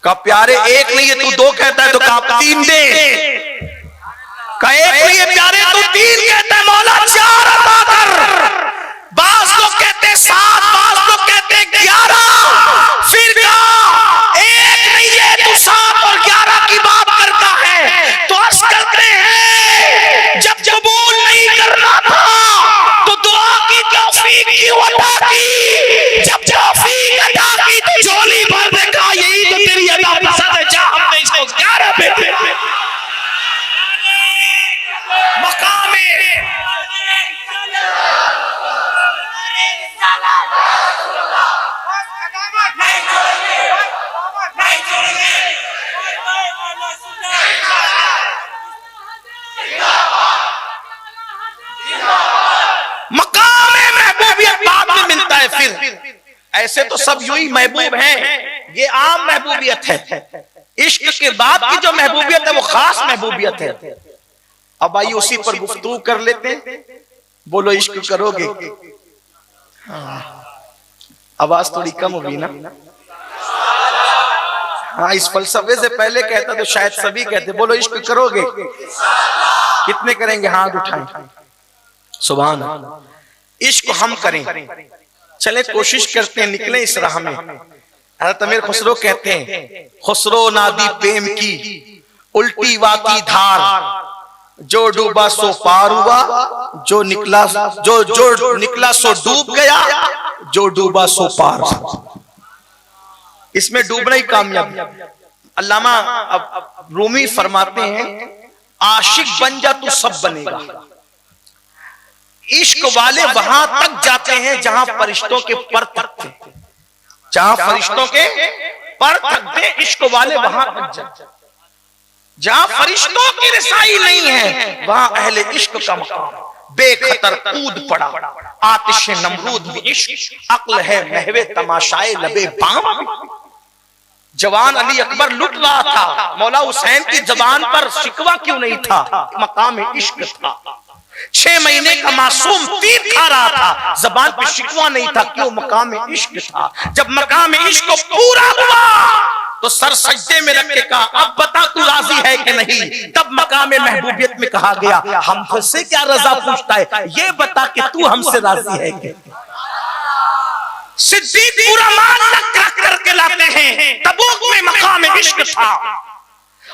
कहा प्यारे एक नहीं है तू दो कहता है, तो कहा तीन दे। कहा एक नहीं है प्यारे तू तीन कहता है, मौला चार अता कर। बास लोग कहते 7, बास लोग कहते 11। फिर कहा एक नहीं है तू 7 और 11 की बात करता है। तो अर्ज करते हैं जब कबूल नहीं करना था तो दुआ की तौफीक क्यों अता की, जब तौफीक अता की तो झोली भर देखा। यही तो तेरी अदा पसंद है। जा ऐसे तो सब यूं ही महबूब हैं, ये आम महबूबियत है। इश्क के बाद की जो महबूबियत है वो खास महबूबियत है। अब आइए उसी पर गुफ्तगू कर लेते हैं। बोलो इश्क करोगे? आवाज थोड़ी कम हुई ना? हाँ, इस फलसफे से पहले कहता तो शायद सभी कहते बोलो इश्क करोगे। कितने करेंगे? हाथ उठाएं। सुभान अल्लाह। इश्क हम करें, चले कोशिश करते हैं, निकले इस राह में। हज़रत अमीर खुसरो कहते हैं, खुसरो नादी प्रेम की उल्टी वाकी धार, जो डूबा सो पार हुआ, जो निकला सो डूब गया, जो डूबा सो पार। इसमें डूबना ही कामयाबी। अल्लामा अब रूमी फरमाते हैं, आशिक बन जा तू सब बनेगा। इश्क वाले वहां तक जाते हैं जहां फरिश्तों के पर तकते, जहां फरिश्तों के पर तकते, इश्क वाले वहां तक जाते। जहां फरिश्तों की रसाई नहीं है वहां अहले इश्क का मकाम। बेखतर कूद पड़ा आतिश नमरूद में इश्क, अक्ल है महवे तमाशाए लबे बाम। जवान अली अकबर लुट रहा था, मौला हुसैन की जबान पर शिकवा क्यों नहीं था? मकाम इश्क था। 6 महीने का मासूम तीर खा रहा था, जबान पे शिकवा नहीं था, क्यों? मकाम इश्क था। जब मकाम इश्क पूरा हुआ तो सर सजदे में रख के कहा, अब बता तू राजी है कि नहीं? तब मकाम महबूबियत में कहा गया, हमसे क्या रजा पूछता है, ये बता कि तू हमसे राजी है कि? सिद्दीक पूरा माल रख करके लाते हैं। तबूक में मकाम इश्क था,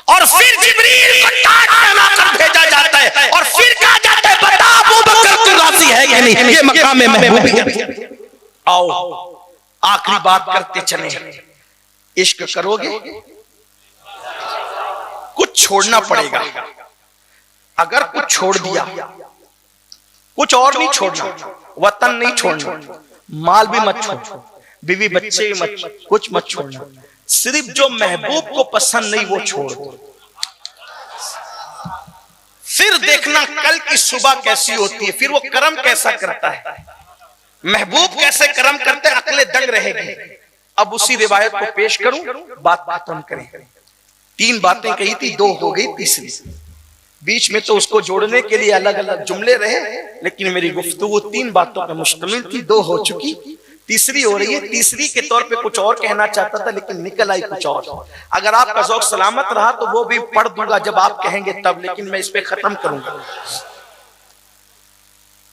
और फिर जिब्रील को ताज पहनाकर भेजा जाता है, और फिर कहा जाता है, बता अबू बकर तू राजी है कि नहीं? ये मकाम महबूबियत। आओ आखिरी बात करते चले, इश्क करोगे? कुछ छोड़ना पड़ेगा। अगर कुछ छोड़ दिया, कुछ और नहीं छोड़ना, वतन नहीं छोड़ना, माल भी मत छोड़ना, बीवी बच्चे भी मत, कुछ मत छोड़ना, सिर्फ जो महबूब को पसंद नहीं वो छोड़ दो। फिर देखना कल की सुबह कैसी होती है, फिर वो कर्म कैसा करता है। महबूब कैसे कर्म करते हैं, अकले दंग रहेगी। अब उसी रिवायत को पेश करूं, बात खत्म करें। 3 बातें कही थी, 2 हो गई, तीसरी बीच में तो उसको जोड़ने के लिए अलग अलग जुमले रहे, लेकिन मेरी गुफ्तगू 3 बातों पर मुश्तमिल थी, 2 हो चुकी, तीसरी हो रही है। तीसरी के तौर पे कुछ और कहना चाहता था, लेकिन निकल आई कुछ और। अगर आपका ज़ौक़ सलामत रहा तो वो भी पढ़ दूंगा जब आप कहेंगे तब, लेकिन मैं इस पे खत्म करूंगा।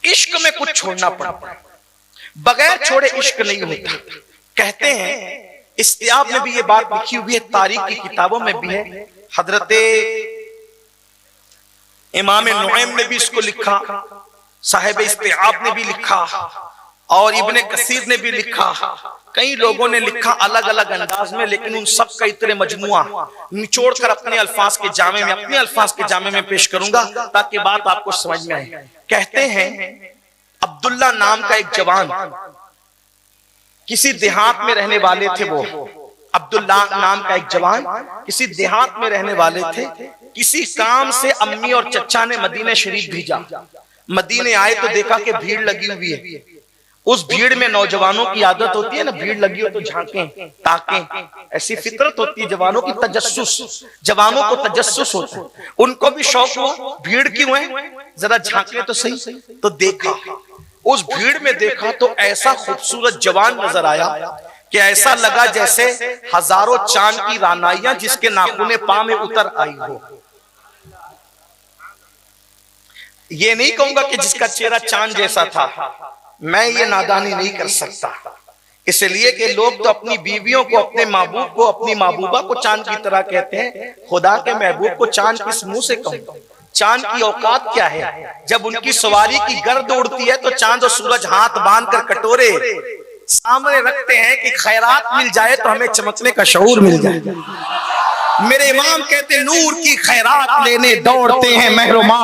इश्क में कुछ छोड़ना पड़ता है, बगैर छोड़े इश्क नहीं होता। कहते हैं, इस्तियाब में भी ये बात लिखी हुई है, तारीख की किताबों में भी है, हजरत इमाम नुआइम ने भी इसको लिखा, साहिब इस्तियाब ने भी लिखा, और इब्ने कसीर ने भी लिखा, कई लोगों ने लिखा अलग अलग अंदाज में, लेकिन उन सब का इतने मजमुआ निचोड़ कर अपने अल्फाज के जामे में पेश करूंगा ताकि बात आपको समझ में आए। कहते हैं, अब्दुल्ला नाम का एक जवान किसी देहात में रहने वाले थे। वो अब्दुल्ला नाम का एक जवान किसी देहात में रहने वाले थे। किसी काम से अम्मी और चचा ने मदीने शरीफ भेजा। मदीने आए तो देखा कि भीड़ लगी हुई है। उस भीड़ में नौजवानों की आदत होती है ना, भीड़ लगी हो तो झांकें, ताकें, ऐसी फितरत होती है जवानों की, तजस्सुस, जवानों को तजस्सुस होता है। उनको भी शौक हुआ, भीड़ क्यों है, जरा झांके तो सही। तो देखा, उस भीड़ में देखा तो ऐसा खूबसूरत जवान नजर आया कि ऐसा लगा जैसे हजारों चांद की रानाइयां जिसके नाखूने पांव में उतर आई हो। ये नहीं कहूंगा कि जिसका चेहरा चांद जैसा था, मैं ये नादानी नहीं कर सकता, इसलिए कि लोग तो अपनी बीवियों को, अपने महबूब को, अपनी महबूबा को चांद की तरह कहते हैं। खुदा के महबूब को चांद किस मुंह से कहूं? चांद की औकात क्या है? जब उनकी सवारी की गर्द उड़ती है तो चांद और सूरज हाथ बांध कर कटोरे सामने रखते हैं कि खैरात मिल जाए तो हमें चमकने का शऊर मिल जाए। मेरे इमाम कहते, नूर की खैरात लेने दौड़ते हैं महरुमा,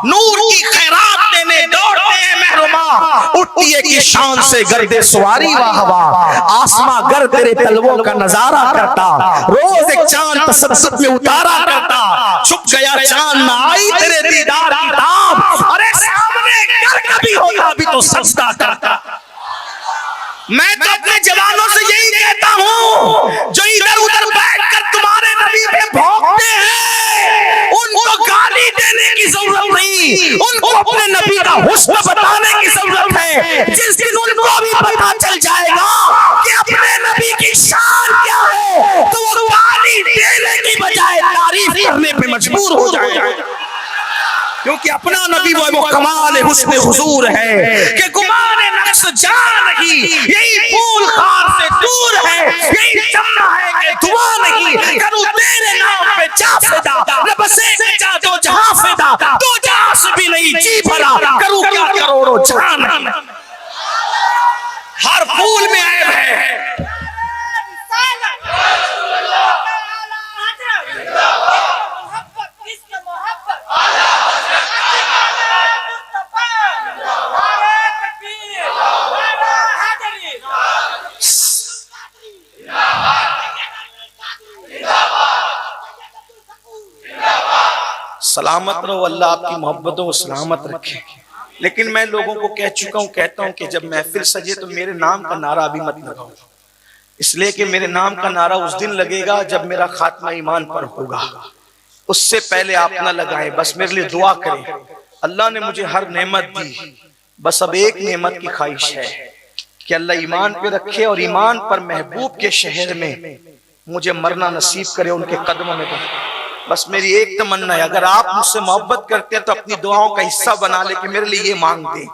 नूर की खैरात लेने दौड़ते हैं महरुमा, उठती है कि शान से गर्दे सवारी वाह वाह, आसमां गर तेरे तलवों का नजारा करता, रोज एक चांद तसद्दुक में उतारा करता, छुप गया चांद ना आई तेरे दीदार की ताब, अरे सामने गर कभी होता भी तो सजदा करता। मैं तो अपने जवानों से यही कहता हूं जो इधर उधर बैठकर तुम्हारे नबी पे भौंकते हैं, उनको गाली देने की जरूरत नहीं, उनको अपने नबी का हुस्न बताने की जरूरत है। जिस दिन उनको भी पता चल जाएगा कि अपने नबी की शान क्या है, तो वो गाली देने की बजाय तारीफ करने पे मजबूर हो जाएगा, क्योंकि अपना नबी वो कमाल हुस्न हुजूर है कि गुमान नक्श जान नहीं, यही फूल खार से दूर है, यही चमना है कि धुआ नहीं, करूं तेरे नाम पे जा फिदा, न बसे जा दो जहां फिदा, दो जहां से भी नहीं जी भरा, करूं क्या करोड़ों जान नहीं। हर फूल में ऐब है। सलामत रहो, अल्लाह आपकी मोहब्बतों को सलामत रखे। लेकिन मैं लोगों को कह चुका हूं, कहता हूं कि जब महफिल सजे तो मेरे नाम का नारा अभी मत लगाओ, इसलिए कि मेरे नाम का नारा उस दिन लगेगा जब मेरा खात्मा ईमान पर होगा, उससे पहले आप ना लगाएं। बस मेरे लिए दुआ करें, अल्लाह ने मुझे हर नेमत दी, बस अब एक नेमत की ख्वाहिश है कि अल्लाह ईमान पे रखे और ईमान पर महबूब के शहर में मुझे मरना नसीब करे, उनके कदमों में। बस मेरी एक तमन्ना है, अगर आप मुझसे मोहब्बत करते हैं तो अपनी दुआओं का हिस्सा बना ले कि मेरे लिए ये मांग दे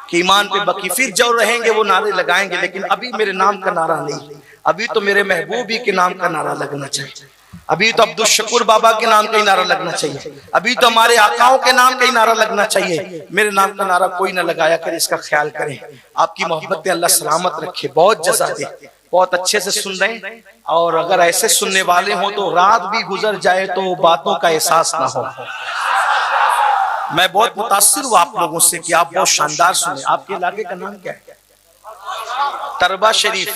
कि ईमान पे बकी, फिर जो रहेंगे वो नारे लगाएंगे, लेकिन अभी मेरे नाम का नारा नहीं, अभी तो मेरे महबूब ही के नाम का नारा लगना चाहिए, अभी तो अब्दुल शकूर बाबा के नाम का ही नारा लगना चाहिए, अभी तो हमारे आकाओं के नाम का ही नारा लगना चाहिए। मेरे नाम का नारा कोई ना लगाया करे, इसका ख्याल करें। आपकी मोहब्बत अल्लाह सलामत रखे, बहुत जज़ा दे, बहुत अच्छे से सुन रहे हैं। और अगर ऐसे सुनने वाले हो तो रात भी गुजर जाए तो बातों का एहसास ना हो। मैं बहुत मुतासिर हूँ आप लोगों से कि आप बहुत शानदार सुने। आपके इलाके का नाम क्या है? तरबा शरीफ।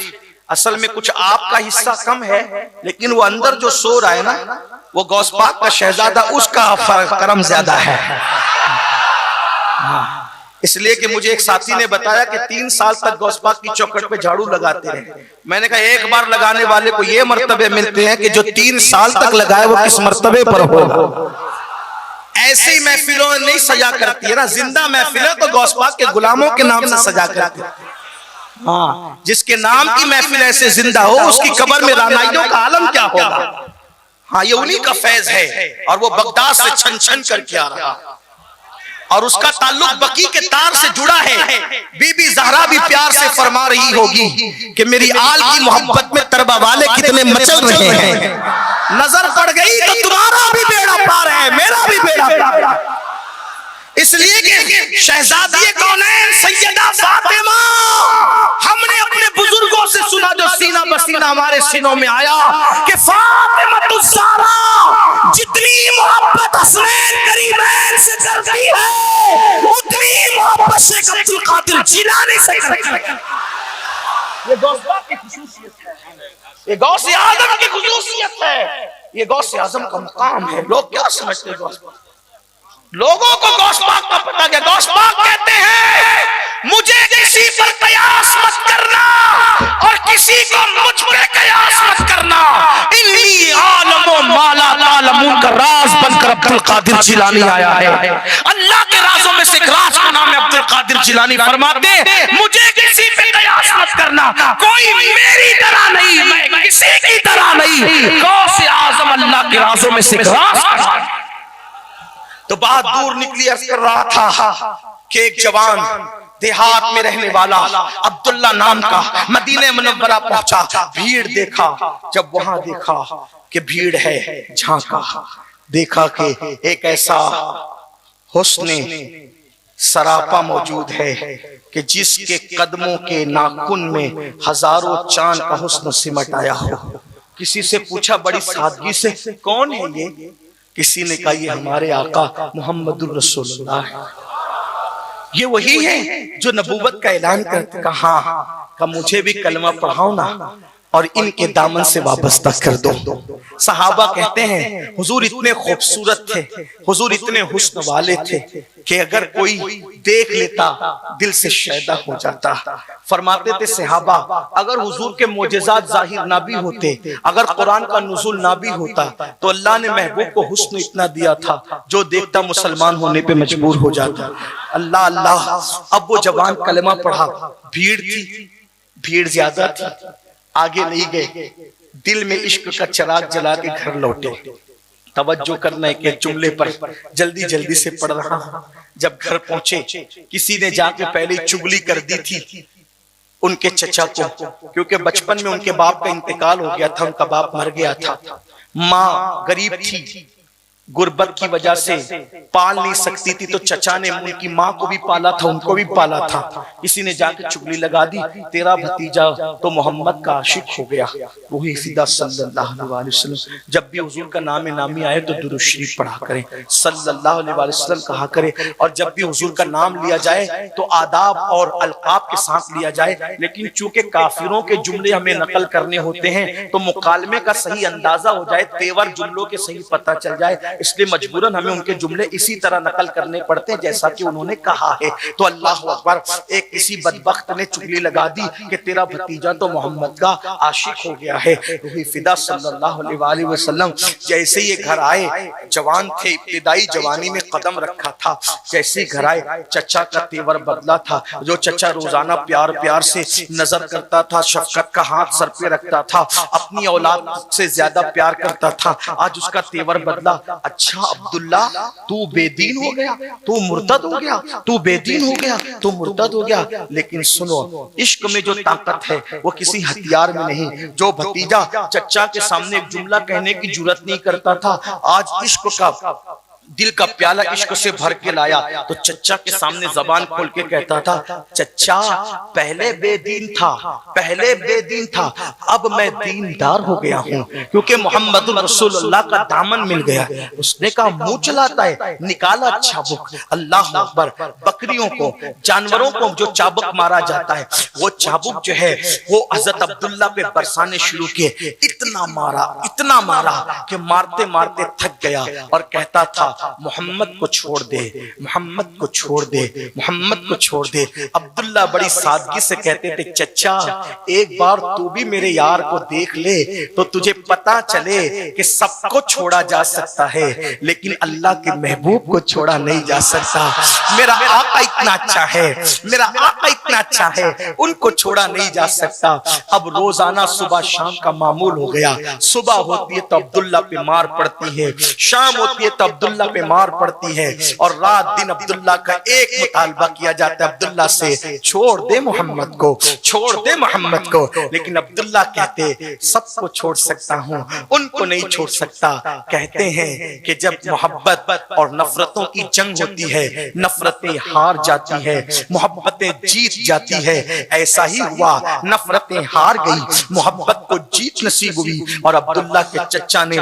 असल में कुछ आपका हिस्सा कम है, लेकिन वो अंदर जो सो रहा है ना, वो गौस पाक का शहजादा, उसका करम ज्यादा है। इसलिए कि मुझे एक साथी ने बताया कि 3 साल तक गौस पाक की चौखट पे झाड़ू लगाते रहे। मैंने कहा एक बार लगाने वाले को ये मर्तबे मिलते हैं कि जो 3 साल तक लगाए वो किस मर्तबे पर होगा। ऐसे ही महफिलों नहीं सजा करती है ना, जिंदा महफिल है तो गौस पाक के गुलामों के नाम से सजा करती है। हाँ, जिसके नाम की महफिल ऐसे जिंदा हो उसकी कब्र में रानाइयों का आलम क्या होगा। हाँ, ये उन्हीं का फैज है और वो बगदाद से छन छन करके आ रहा और उसका ताल्लुक बकी के तार से जुड़ा है। बीबी ज़हरा भी प्यार से फरमा रही होगी कि मेरी आल की मोहब्बत में तरबा वाले कितने मचल रहे हैं। नजर पड़ गई तो तुम्हारा भी बेड़ा पार है, मेरा भी बेड़ा पार है। इसलिए कि शहजादी कौनैन सैयदा फातिमा, हमने अपने बुजुर्गों से सुना जो सीना बसीना हमारे सीनों में आया कि फातिमा तुझ ज़हरा जितनी मोहब्बत हसनैन करीमैन से करती है उतनी मोहब्बत शेख अब्दुल कादिर जिलानी से करती है। ये गौस पाक की खुसूसियत है, ये गौस आजम की खुसूसियत है, ये गौस आजम का मकाम है। लोग क्या समझते हैं गौस पाक? लोगों को गौस पाक का पता क्या? गौस पाक कहते हैं मुझे किसी पर कयास मत करना और किसी को मुझ पे कयास मत करना। इन्नी आलमो माला तालमून का राज बनकर अब्दुल कादिर जिलानी आया है। अल्लाह के राजों में से एक राज का नाम है अब्दुल कादिर जिलानी। फरमाते मुझे किसी पे कयास मत करना, कोई मेरी तरह नहीं, मैं किसी की तरह नहीं। गौस आजम अल्लाह के राजों में से एक राज। तो बात दूर निकली, अर्ज कर रहा था कि एक जवान देहात में रहने वाला अब्दुल्ला नाम का मदीने मुनव्वरा पहुंचा, भीड़ देखा। जब वहां देखा कि भीड़ है, झांका, देखा कि एक ऐसा हुस्ने सरापा मौजूद है कि जिसके कदमों के नाखून में हजारों चांद का हुस्न सिमट आया हो। किसी से पूछा बड़ी सादगी से, कौन है ये? किसी ने कहा ये हमारे आका मोहम्मदुर रसूलुल्लाह है, ये वही है जो नबूवत का ऐलान करते। कहा मुझे भी कलमा पढ़ाओ ना। और इनके दामन से वाबस्ता कर दो। सहाबा कहते हैं हुजूर इतने खूबसूरत थे, हुजूर इतने हुस्न वाले थे कि अगर कोई देख लेता दिल से शैदा हो जाता। फरमाते थे सहाबा अगर हुजूर के मोजेज़ात जाहिर ना भी होते, अगर कुरान का नुज़ुल ना भी होता, तो अल्लाह ने महबूब को हुस्न इतना दिया था जो देखता मुसलमान होने पे मजबूर हो जाता। अल्लाह अल्लाह। अब वो जवान कलमा पढ़ा, भीड़ थी, भीड़ ज्यादा थी, आगे नहीं गए, दिल में इश्क का चिराग जला के घर लौटे। तवज्जो करना के जुमले पर जल्दी जल्दी से पढ़ रहा हूं। जब घर पहुंचे किसी ने जाके पहले चुगली कर दी थी उनके चचा को, क्योंकि बचपन में उनके बाप का इंतकाल हो गया था, उनका बाप मर गया था। माँ गरीब थी, गुर्बत की वजह से पाल नहीं सकती थी, तो चचा ने उनकी माँ को भी पाला था, उनको भी पाला था। किसी ने जाकर चुगली लगा दी, तेरा भतीजा तो मोहम्मद का आशिक हो गया। वही फिदा सल्लल्लाहु अलैहि वसल्लम। जब भी हुजूर का नाम नामी आए तो दुरूद शरीफ पढ़ा करें, सल्लल्लाहु अलैहि वसल्लम कहा करें। और जब भी हुजूर का नाम लिया जाए तो आदाब और अलकाब के साथ लिया जाए। लेकिन चूंकि काफिरों के जुमले हमें नकल करने होते हैं तो मुकालमे का सही अंदाजा हो जाए, तेवर जुमलों के सही पता चल जाए, इसलिए मजबूरन हमें उनके जुमले इसी तरह नकल करने पड़ते हैं जैसा कि उन्होंने कहा है। तो अल्लाह अकबर, एक किसी बदबख्त ने चुगली लगा दी कि तेरा भतीजा तो मोहम्मद का आशिक हो गया है। वही फिदा सल्लल्लाहु अलैहि वसल्लम जैसे ये घर आए, जवान थे, इब्तिदाई जवानी में कदम रखा था, जैसे घर आए चचा का तेवर बदला था। जो चचा रोजाना प्यार प्यार से नजर करता था, शफकत का हाथ सर पे रखता था, अपनी औलाद से ज्यादा प्यार करता था, आज उसका तेवर बदला। अच्छा अब्दुल्ला तू बेदीन हो गया, तू मुर्तद हो गया, तू बेदीन हो गया, तू मुर्तद हो गया। लेकिन सुनो, इश्क में जो ताकत है वो किसी हथियार में नहीं। जो भतीजा चचा के सामने एक जुमला कहने की जुर्रत नहीं करता था, आज इश्क का दिल का प्याला इश्क से भर के लाया तो चचा के सामने जबान खोल के कहता था, चचा पहले बेदीन था, पहले बेदीन था, अब मैं दीनदार हो गया हूँ क्योंकि मोहम्मद रसूलुल्लाह का दामन मिल गया। उसने कहा मुंह चलाता है, निकाला चाबुक। अल्लाह अकबर। बकरियों को, जानवरों को जो चाबुक मारा जाता है, वो चाबुक जो है वो हजरत अब्दुल्ला पे बरसाने शुरू किए। इतना मारा कि मारते मारते थक गया और कहता था मोहम्मद को छोड़ दे, मोहम्मद को छोड़ दे, मोहम्मद को छोड़ दे। अब्दुल्ला बड़ी सादगी से कहते थे, चचा एक बार तू भी मेरे यार को देख ले तो तुझे पता चले कि सबको छोड़ा जा सकता है लेकिन अल्लाह के महबूब को छोड़ा नहीं जा सकता। मेरा आका इतना अच्छा है, मेरा आका इतना अच्छा है, उनको छोड़ा नहीं जा सकता। अब रोजाना सुबह शाम का मामूल हो गया। सुबह होती है तो अब्दुल्ला पे मार पड़ती है, शाम होती है तो अब्दुल्ला पे मार पड़ती है, और रात दिन अब्दुल्ला का एक मुतालबा किया जाता है अब्दुल्ला से, छोड़ दे मोहम्मद को, छोड़ दे मोहम्मद को। लेकिन अब्दुल्ला कहते सबको छोड़ सकता हूँ, उनको नहीं छोड़ सकता। कहते हैं कि जब मोहब्बत और नफरतों की जंग होती है, नफरतें हार जाती है, मोहब्बतें जीत जाती है। ऐसा ही हुआ, नफरतें हार गई, मोहब्बत को जीत नसीब हुई और अब्दुल्ला के चचा ने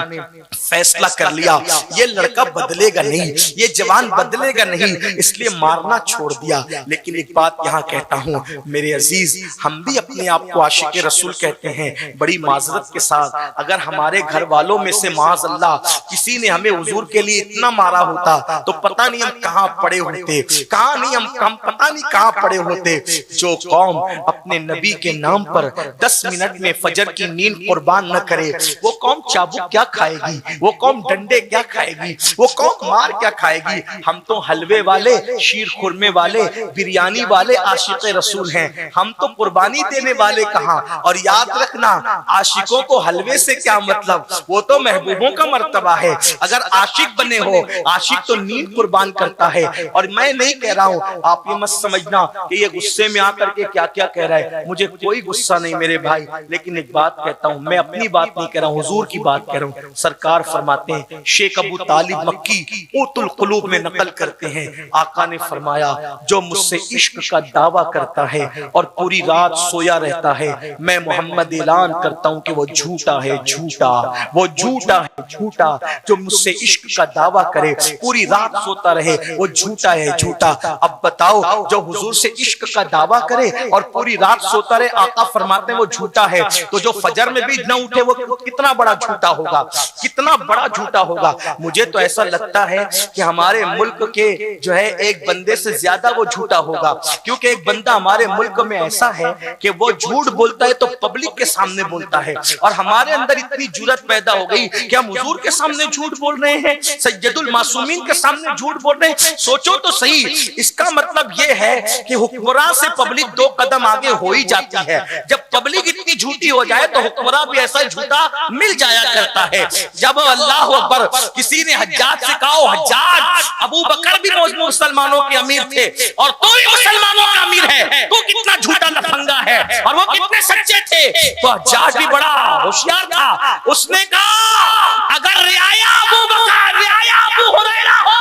फैसला कर लिया ये लड़का बदलेगा नहीं, ये जवान बदलेगा नहीं, इसलिए मारना छोड़ दिया। लेकिन एक बात यहाँ कहता हूँ मेरे अजीज, हम भी अपने आप को आशिक रसूल कहते हैं। बड़ी माजरत के साथ अगर हमारे घर वालों में से माज़अल्लाह किसी ने हमें हुजूर के लिए इतना मारा होता तो पता नहीं हम कहाँ पड़े होते, कहाँ नहीं हम पता नहीं कहाँ पड़े होते। जो कौम अपने नबी के नाम पर 10 मिनट में फजर की नींद कुर्बान न करे, वो कौम चाबुक क्या खाएगी, वो कौम डंडे क्या खाएगी, वो कौम मार क्या खाएगी। हम तो हलवे वाले, शीर खुरमे वाले, बिरयानी वाले आशिक रसूल हैं, हम तो कुर्बानी देने वाले कहाँ। और याद रखना, आशिकों को हलवे से क्या मतलब, वो तो महबूबों का मर्तबा है। अगर आशिक बने हो, आशिक तो नींद कुर्बान करता है। और मैं नहीं कह रहा हूँ, आप ये मत समझना कि ये गुस्से में आकर के क्या क्या कह रहा है, मुझे कोई गुस्सा नहीं मेरे भाई। लेकिन एक बात कहता हूँ, मैं अपनी बात नहीं कह रहा हूँ, हुजूर की बात कह रहा हूँ। सरकार फरमाते हैं, शेख अबू तालिब मक्की ऊतुल कुलूब में नकल करते हैं। आका ने फरमाया जो मुझसे इश्क का दावा करता है और पूरी रात सोया रहता है, मैं मोहम्मद ऐलान करता हूं कि वो झूठा है, झूठा, वो झूठा है, झूठा। जो मुझसे इश्क का दावा करे, पूरी रात सोता रहे, वो झूठा है, झूठा। अब बताओ जो हुजूर से इश्क का दावा करे और पूरी रात सोता रहे, आका फरमाते हैं वो झूठा है, तो जो फजर में भी न उठे वो कितना बड़ा झूठा होगा, कितना बड़ा झूठा होगा। मुझे तो ऐसा लगता है कि हमारे मुल्क के जो है एक बंदे से ज्यादा वो झूठा होगा, क्योंकि एक बंदा हमारे मुल्क में ऐसा है कि वो झूठ बोलता है तो पब्लिक के सामने बोलता है, और हमारे अंदर इतनी जुर्रत पैदा हो गई कि हम हुजूर के सामने झूठ बोल रहे हैं, सैयदुल मासूमीन के सामने झूठ बोल रहे हैं। सोचो तो सही, इसका मतलब ये है कि हुक्मरान से पब्लिक दो कदम आगे हो ही जाती है। जब पब्लिक इतनी झूठी हो जाए तो हुक्मरान भी ऐसा झूठा मिल जाया करता है। जब अल्लाह अकबर, किसी ने हज्जाज से कहा, हज्जाज अबू बकर भी मुसलमानों के अमीर थे और तू भी मुसलमानों का अमीर है, तू कितना झूठा लफंगा है और वो कितने सच्चे थे। तो हज्जाज भी बड़ा होशियार था, उसने कहा अगर रियाया अबू बकर, रियाया अबू हुरैरा हो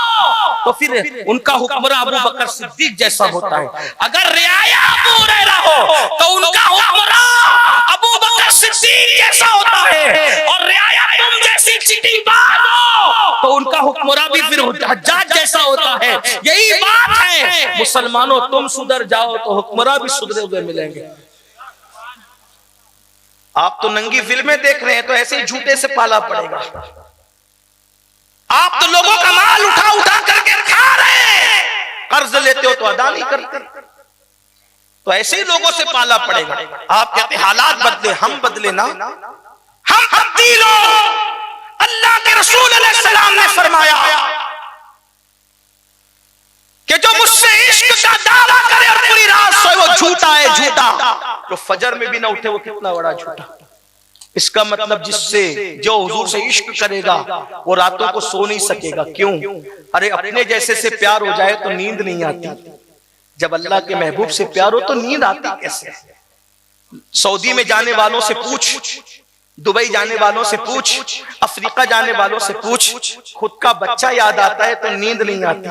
तो फिर उनका हुक्मरान अबू बकर सिद्दीक जैसा होता है, अगर रियाया अबू हुरैरा हो तो उनका हुक्मरान अबू बकर सिद्दीक जैसा होता है, और रियाया तुम जैसी चिट्ठीबाज हो तो उनका हुक्मरान भी फिर हज्जाज जैसा होता है। यही बात है, मुसलमानों तुम सुधर जाओ तो हुक्मरान भी सुधरे हुए मिलेंगे। आप तो नंगी फिल्में देख रहे हैं तो ऐसे ही झूठे से पाला पड़ेगा। आप तो लोगों का माल उठा उठा करके खा रहे हैं, कर्ज लेते हो तो अदा नहीं करते, तो ऐसे ही लोगों से पाला पड़ेगा। आप कहते हालात बदले, हम बदले ना, हम तब्दील हो। अल्लाह के रसूल अलैहिस्सलाम ने फरमाया कि जो मुझसे इश्क का दावा करे और पूरी रात सोए वो झूठा है, झूठा। जो फजर में भी ना उठे वो कितना बड़ा झूठा। इसका मतलब जिससे जो हुजूर से इश्क करेगा वो रातों को सो नहीं सकेगा। क्यों? अरे अपने जैसे से प्यार हो जाए तो नींद नहीं आती, जब अल्लाह के महबूब से प्यार हो तो नींद आती कैसे? सऊदी में जाने वालों से पूछ, दुबई जाने वालों से पूछ, अफ्रीका जाने वालों से पूछ, खुद का बच्चा याद आता है तो नींद नहीं आती,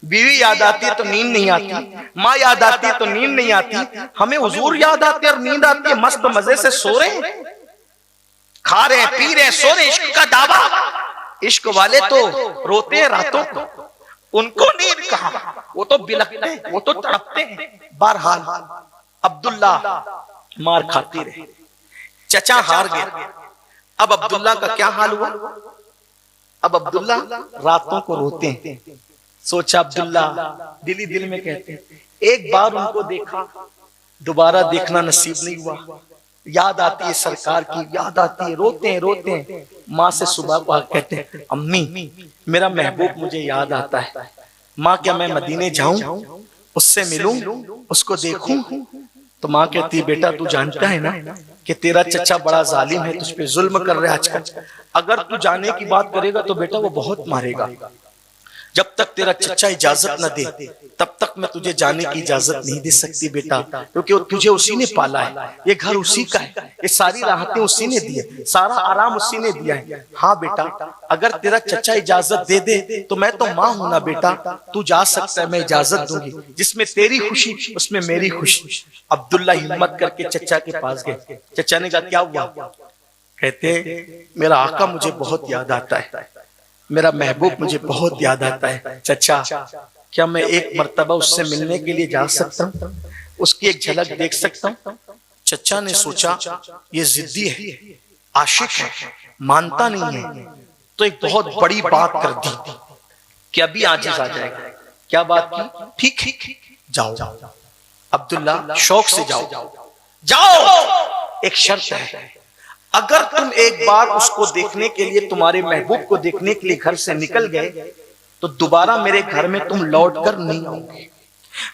बीवी याद आती है तो नींद नहीं आती, माँ याद आती है तो नींद नहीं आती। हमें हुजूर याद आते और नींद आती है, मस्त मजे से सो रहे हैं, खा रहे हैं, पी रहे हैं, सो रहे हैं। इश्क का दावा, इश्क वाले तो रोते हैं रातों को, उनको नींद कहां, वो तो बिलखते हैं, वो तो तड़पते हैं। बहरहाल अब्दुल्ला मार खाती रहे, चचा हार गए। अब अब्दुल्ला का क्या हाल हुआ? अब अब्दुल्ला रातों को रोते हैं। सोचा अब्दुल्ला दिली दिल में कहते हैं एक बार उनको देखा, दोबारा देखना नसीब नहीं हुआ। याद आती है सरकार की, याद आती है, रोते हैं रोते हैं। माँ से सुबह को कहते हैं अम्मी मेरा महबूब मुझे याद आता है, माँ क्या मैं मदीने जाऊं, उससे मिलूं, उसको देखूं? तो माँ कहती है बेटा तू जानता है ना कि तेरा चचा बड़ा जालिम है, तुझ पे जुल्म कर रहा है आजकल। अगर तू जाने की बात करेगा तो बेटा वो बहुत मारेगा। जब तक तेरा चचा इजाजत न दे तब तक मैं तुझे जाने की इजाजत नहीं दे सकती बेटा, क्योंकि तुझे उसी ने पाला है, ये घर उसी का है, ये सारी राहतें उसी ने दी है, सारा आराम उसी ने दिया है। हाँ बेटा अगर तेरा चचा इजाजत दे दे तो मैं तो माँ हूं ना बेटा, तू जा सकता है, मैं इजाजत दूंगी, जिसमें तेरी खुशी उसमें मेरी खुशी। अब्दुल्ला हिम्मत करके चचा के पास गए। चचा ने कहा क्या हुआ? कहते मेरा आका मुझे बहुत याद आता है, मेरा महबूब मुझे बहुत याद आता है। चचा क्या मैं एक मर्तबा उससे मिलने के लिए जा सकता हूँ, उसकी एक झलक देख सकता हूँ? चचा ने सोचा ये जिद्दी है, आशिक है, मानता नहीं है, तो एक बहुत बड़ी बात कर दी कि अभी आजिज आ जाएगा। क्या बात की? ठीक जाओ अब्दुल्ला, शौक से जाओ, एक शर्त है, अगर तुम एक बार उसको देखने के लिए, तुम्हारे महबूब को देखने के लिए घर से निकल गए तो दोबारा मेरे घर में तुम लौट कर नहीं आओगे,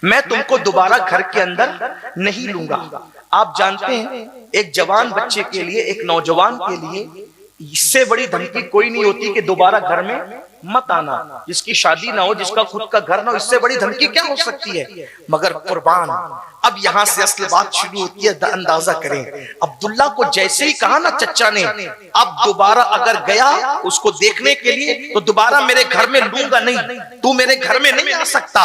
मैं तुमको दोबारा घर के अंदर नहीं लूंगा। आप जानते हैं एक जवान बच्चे के लिए, एक नौजवान के लिए इससे बड़ी धमकी कोई नहीं होती कि दोबारा घर में मत आना, जिसकी शादी ना हो, जिसका खुद का घर ना हो, इससे बड़ी धमकी क्या हो सकती है। मगर कुर्बान, अब यहां से असली बात शुरू होती है। अंदाजा करें, अब्दुल्ला को जैसे ही कहा ना चचा ने, अब दोबारा अगर गया उसको देखने के लिए तो दोबारा मेरे घर में लूंगा नहीं, तू मेरे घर में नहीं आ सकता।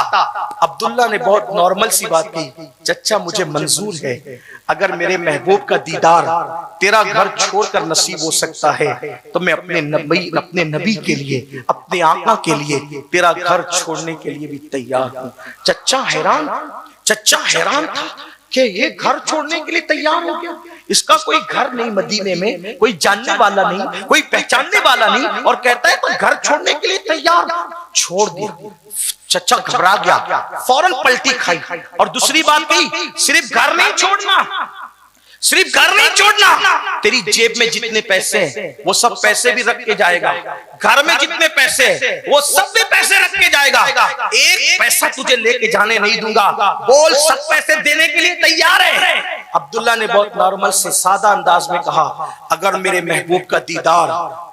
अब्दुल्ला ने बहुत नॉर्मल सी बात की, चचा मुझे मंजूर है, अगर मेरे महबूब का दीदार तेरा घर छोड़कर नसीब हो सकता है तो मैं अपने नबी के लिए, अपने आका के लिए तेरा घर छोड़ने के लिए भी तैयार हूं। चचा हैरान था कि ये घर छोड़ने के लिए तैयार हो गया। इसका कोई घर नहीं मदीने में, कोई जानने वाला नहीं, कोई पहचानने वाला नहीं, और कहता है तो घर छोड़ने के लिए तैयार। छोड़ दिया। चचा घबरा गया, फौरन पलटी खाई और दूसरी बात कही, सिर्फ घर नहीं छोड़ना, सिर्फ घर नहीं छोड़ना, तेरी जेब में जितने पैसे हैं वो सब पैसे भी रख के जाएगा, घर में जितने पैसे हैं वो सब भी पैसे रख के जाएगा, एक पैसा तुझे लेके जाने नहीं दूंगा, बोल सब पैसे देने के लिए तैयार है। अब्दुल्ला ने बहुत नॉर्मल से सादा अंदाज में कहा, अगर मेरे महबूब का दीदार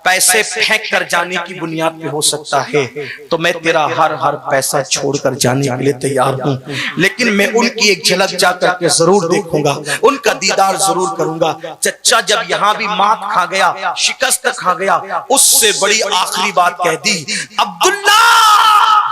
पैसे फेंक कर जाने की बुनियाद पे हो सकता है तो मैं तेरा हर पैसा छोड़कर जाने के लिए तैयार हूं, लेकिन मैं उनकी एक झलक जाकर के जरूर देखूंगा, उनका दीदार जरूर करूंगा। चचा जब यहां भी मात खा गया, शिकस्त खा गया, उससे बड़ी आखिरी बात कह दी, अब्दुल्ला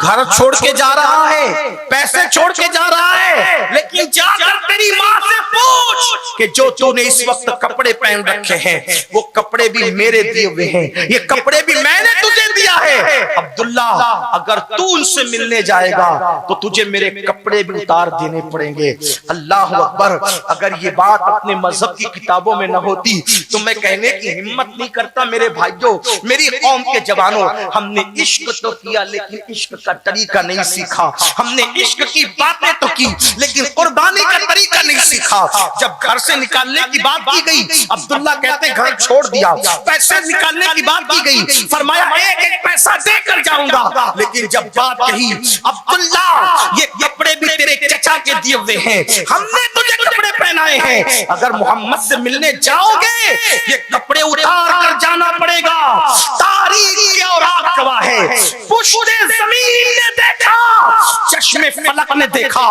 घर छोड़ के जा रहा है, पैसे छोड़ के जा रहा है, लेकिन जाकर तेरी मां से पूछ कि जो तूने इस वक्त कपड़े पहन रखे हैं वो कपड़े भी मेरे दिए हुए हैं, ये कपड़े भी मैंने तुझे दिया है। अब्दुल्ला अगर तू उनसे मिलने जाएगा तो तुझे मेरे कपड़े भी उतार देने पड़ेंगे। अल्लाह अकबर, अगर ये बात अपने मजहब की किताबों में न होती तो मैं कहने की हिम्मत नहीं करता। मेरे भाइयों, मेरी कौम के जवानों, हमने इश्क तो किया लेकिन इश्क का तरीका नहीं सीखा, हमने इश्क की बातें तो की लेकिन कुर्बानी का तरीका नहीं सीखा। जब घर से निकालने की बात की गई, अब्दुल्ला कहते घर छोड़ दिया, पैसे निकालने की बात की गई, फरमाया एक एक पैसा देकर जाऊंगा, लेकिन जब बात कही, अब्दुल्ला ये कपड़े भी तेरे चचा के दिए हुए हैं, हमने तुझे कपड़े पहनाए हैं, अगर मोहम्मद से मिलने जाओगे ये कपड़े उतार कर जाना पड़ेगा। तारीख की औरात गवाह है, पुश्ते जमीन ने देखा, चश्मे फलक ने देखा,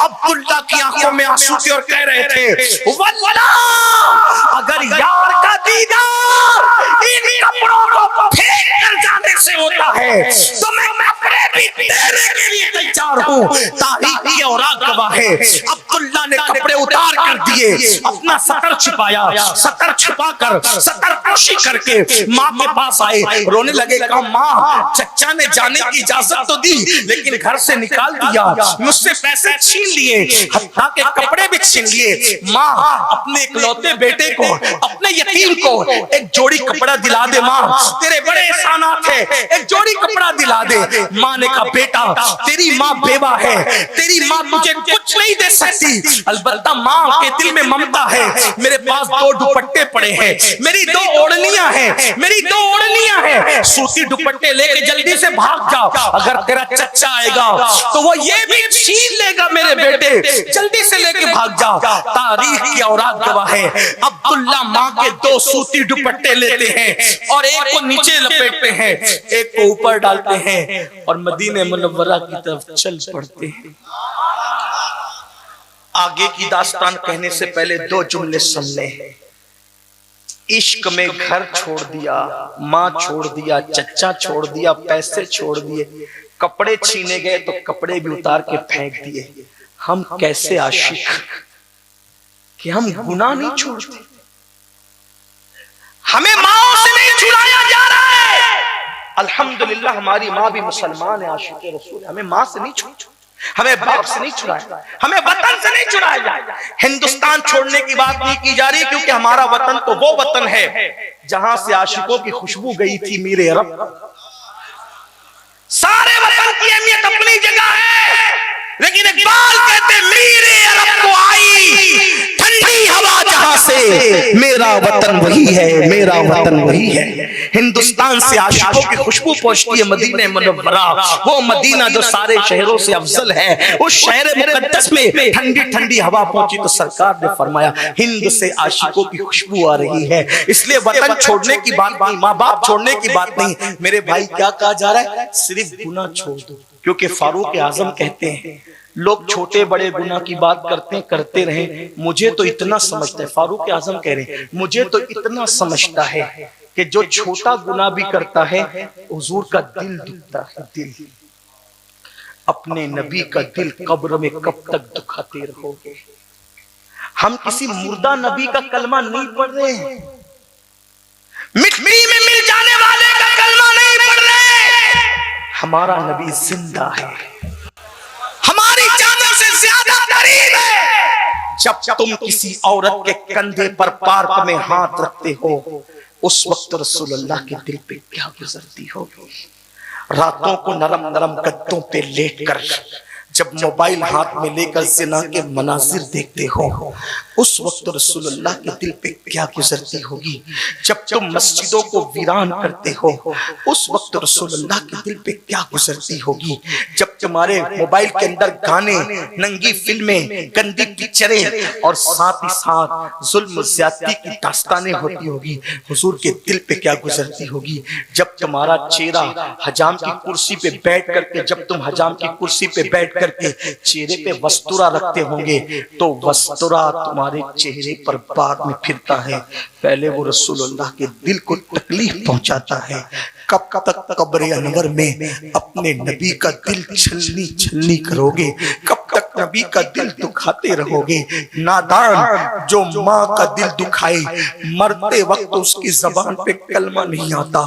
अब्दुल्ला की आंखों में आंसू थे और कह रहे थे, वल्लाह अगर यार का दीदार इन कपड़ों को फेंक कर जाने से होता है तो मैं कपड़े भी देने के लिए तैयार हूं। तारीख की औरात गवाह है, अब्दुल्ला ने कपड़े उतार कर दिए, अपना सतर छिपाया, सतर छिपाकर सतर पोशी करके माँ के पास आए, रोने लगे, कहा माँ चचा ने जाने की इजाजत तो दी लेकिन घर से निकाल दिया, मुझसे पैसे छीन लिए, हत्ता के कपड़े भी छीन लिए। माँ अपने इकलौते बेटे को, अपने यतीम को एक जोड़ी कपड़ा दिला दे, माँ तेरे बड़े एहसानात है, एक जोड़ी कपड़ा दिला दे। माँ ने कहा बेटा तेरी माँ बेवा है, तेरी माँ तुझे कुछ नहीं दे सकती, अलबत्ता माँ के दिल में ममता है। मेरे पास 2 दुपट्टे पड़े हैं, मेरी 2 ओढ़नियां हैं, मेरी 2 ओढ़नियां हैं, सूती दुपट्टे लेके जल्दी से भाग जाओ, अगर तेरा चचा आएगा तो वो ये भी छीन लेगा मेरे बेटे, जल्दी से लेके भाग जाओ। तारीख की औरात गवाह है, अब्दुल्ला माँ के 2 सूती दुपट्टे लेते हैं और एक को नीचे लपेटते हैं, एक को ऊपर डालते हैं और मदीने मुनव्वरा की तरफ चल पड़ते हैं। आगे की दास्तान कहने से पहले 2 जुमले सुन ले। इश्क में घर छोड़ दिया, माँ छोड़ दिया, चचा छोड़ दिया, पैसे छोड़ दिए, कपड़े छीने गए तो कपड़े भी उतार के फेंक दिए। हम कैसे आशिक कि हम गुनाह नहीं छोड़ते, हमें माँ से नहीं छुड़ाया जा रहा है। अल्हम्दुलिल्लाह हमारी माँ भी मुसलमान है, आशिक रसूल, हमें माँ से नहीं छुड़ाया, हमें बाप से नहीं छुड़ाया, हमें वतन से नहीं छुड़ाया जाए। हिंदुस्तान छोड़ने की बात नहीं की जा रही, क्योंकि हमारा वतन तो वो वतन है जहां से आशिकों की खुशबू गई थी मेरे रब। सारे वतन की अहमियत अपनी जगह है, लेकिन इकबाल कहते मेरे अरब को आई ठंडी हवा जहां से, मेरा वतन वही है, मेरा वतन वही है। हिंदुस्तान से आशिकों की खुशबू पहुंचती है मदीने मुनव्वरा, वो मदीना जो सारे शहरों से अफजल है। उस शहर मुकद्दस में ठंडी ठंडी हवा पहुंची तो सरकार ने फरमाया हिंद से आशिकों की खुशबू आ रही है। इसलिए वतन छोड़ने की बात नहीं, माँ बाप छोड़ने की बात नहीं। मेरे भाई क्या कहा जा रहा है, सिर्फ गुनाह छोड़ दो। क्योंकि फारूक आजम कहते हैं लोग छोटे बड़े गुनाह की बात करते रहे, मुझे तो इतना समझता है, फारूक आजम कह रहे हैं मुझे तो इतना समझता है कि जो छोटा गुनाह भी करता है हुजूर का दिल दुखता है। दिल, अपने नबी का दिल कब्र में कब तक दुखाते रहोगे। हम किसी मुर्दा नबी का कलमा नहीं पढ़ रहे हैं, मिट्टी में मिल जाने वाले का कलमा नहीं पढ़ रहे। हमारा नबी जिंदा है, हमारी जानों से ज्यादा करीब है। जब तुम किसी औरत के कंधे पर पार्क में हाथ रखते हो उस वक्त रसूलुल्लाह के दिल पे क्या गुजरती होगी। रातों को नरम नरम गद्दों पे लेटकर जब मोबाइल हाथ में लेकर ज़िना के मनाजिर देखते हो उस वक्त रसूलुल्लाह के दिल पे क्या गुजरती होगी। जब तुम मस्जिदों को वीरान करते हो उस वक्त रसूलुल्लाह के दिल पे क्या गुजरती होगी। जब तुम्हारे मोबाइल के अंदर गाने, नंगी फिल्में, गंदी पिक्चरें और साथ ही साथ जुल्म ज़्यादती की दास्तानें होती होगी, हुजूर के दिल पे क्या गुजरती होगी। जब तुम्हारा चेहरा हजाम की कुर्सी पे बैठ करके, जब तुम हजाम की कुर्सी पे बैठ करके चेहरे पे वस्तुरा रखते होंगे तो वस्तुरा तुम्हारे चेहरे पर बाद में फिरता है, पहले वो रसूलुल्लाह के दिल को तकलीफ पहुंचाता है। कब तक कब्र अनवर में अपने नबी का दिल छलनी छलनी करोगे, कब तक नबी का दिल दुखाते रहोगे। नादान जो माँ का दिल दुखाए मरते वक्त उसकी जबान पे कलमा नहीं आता,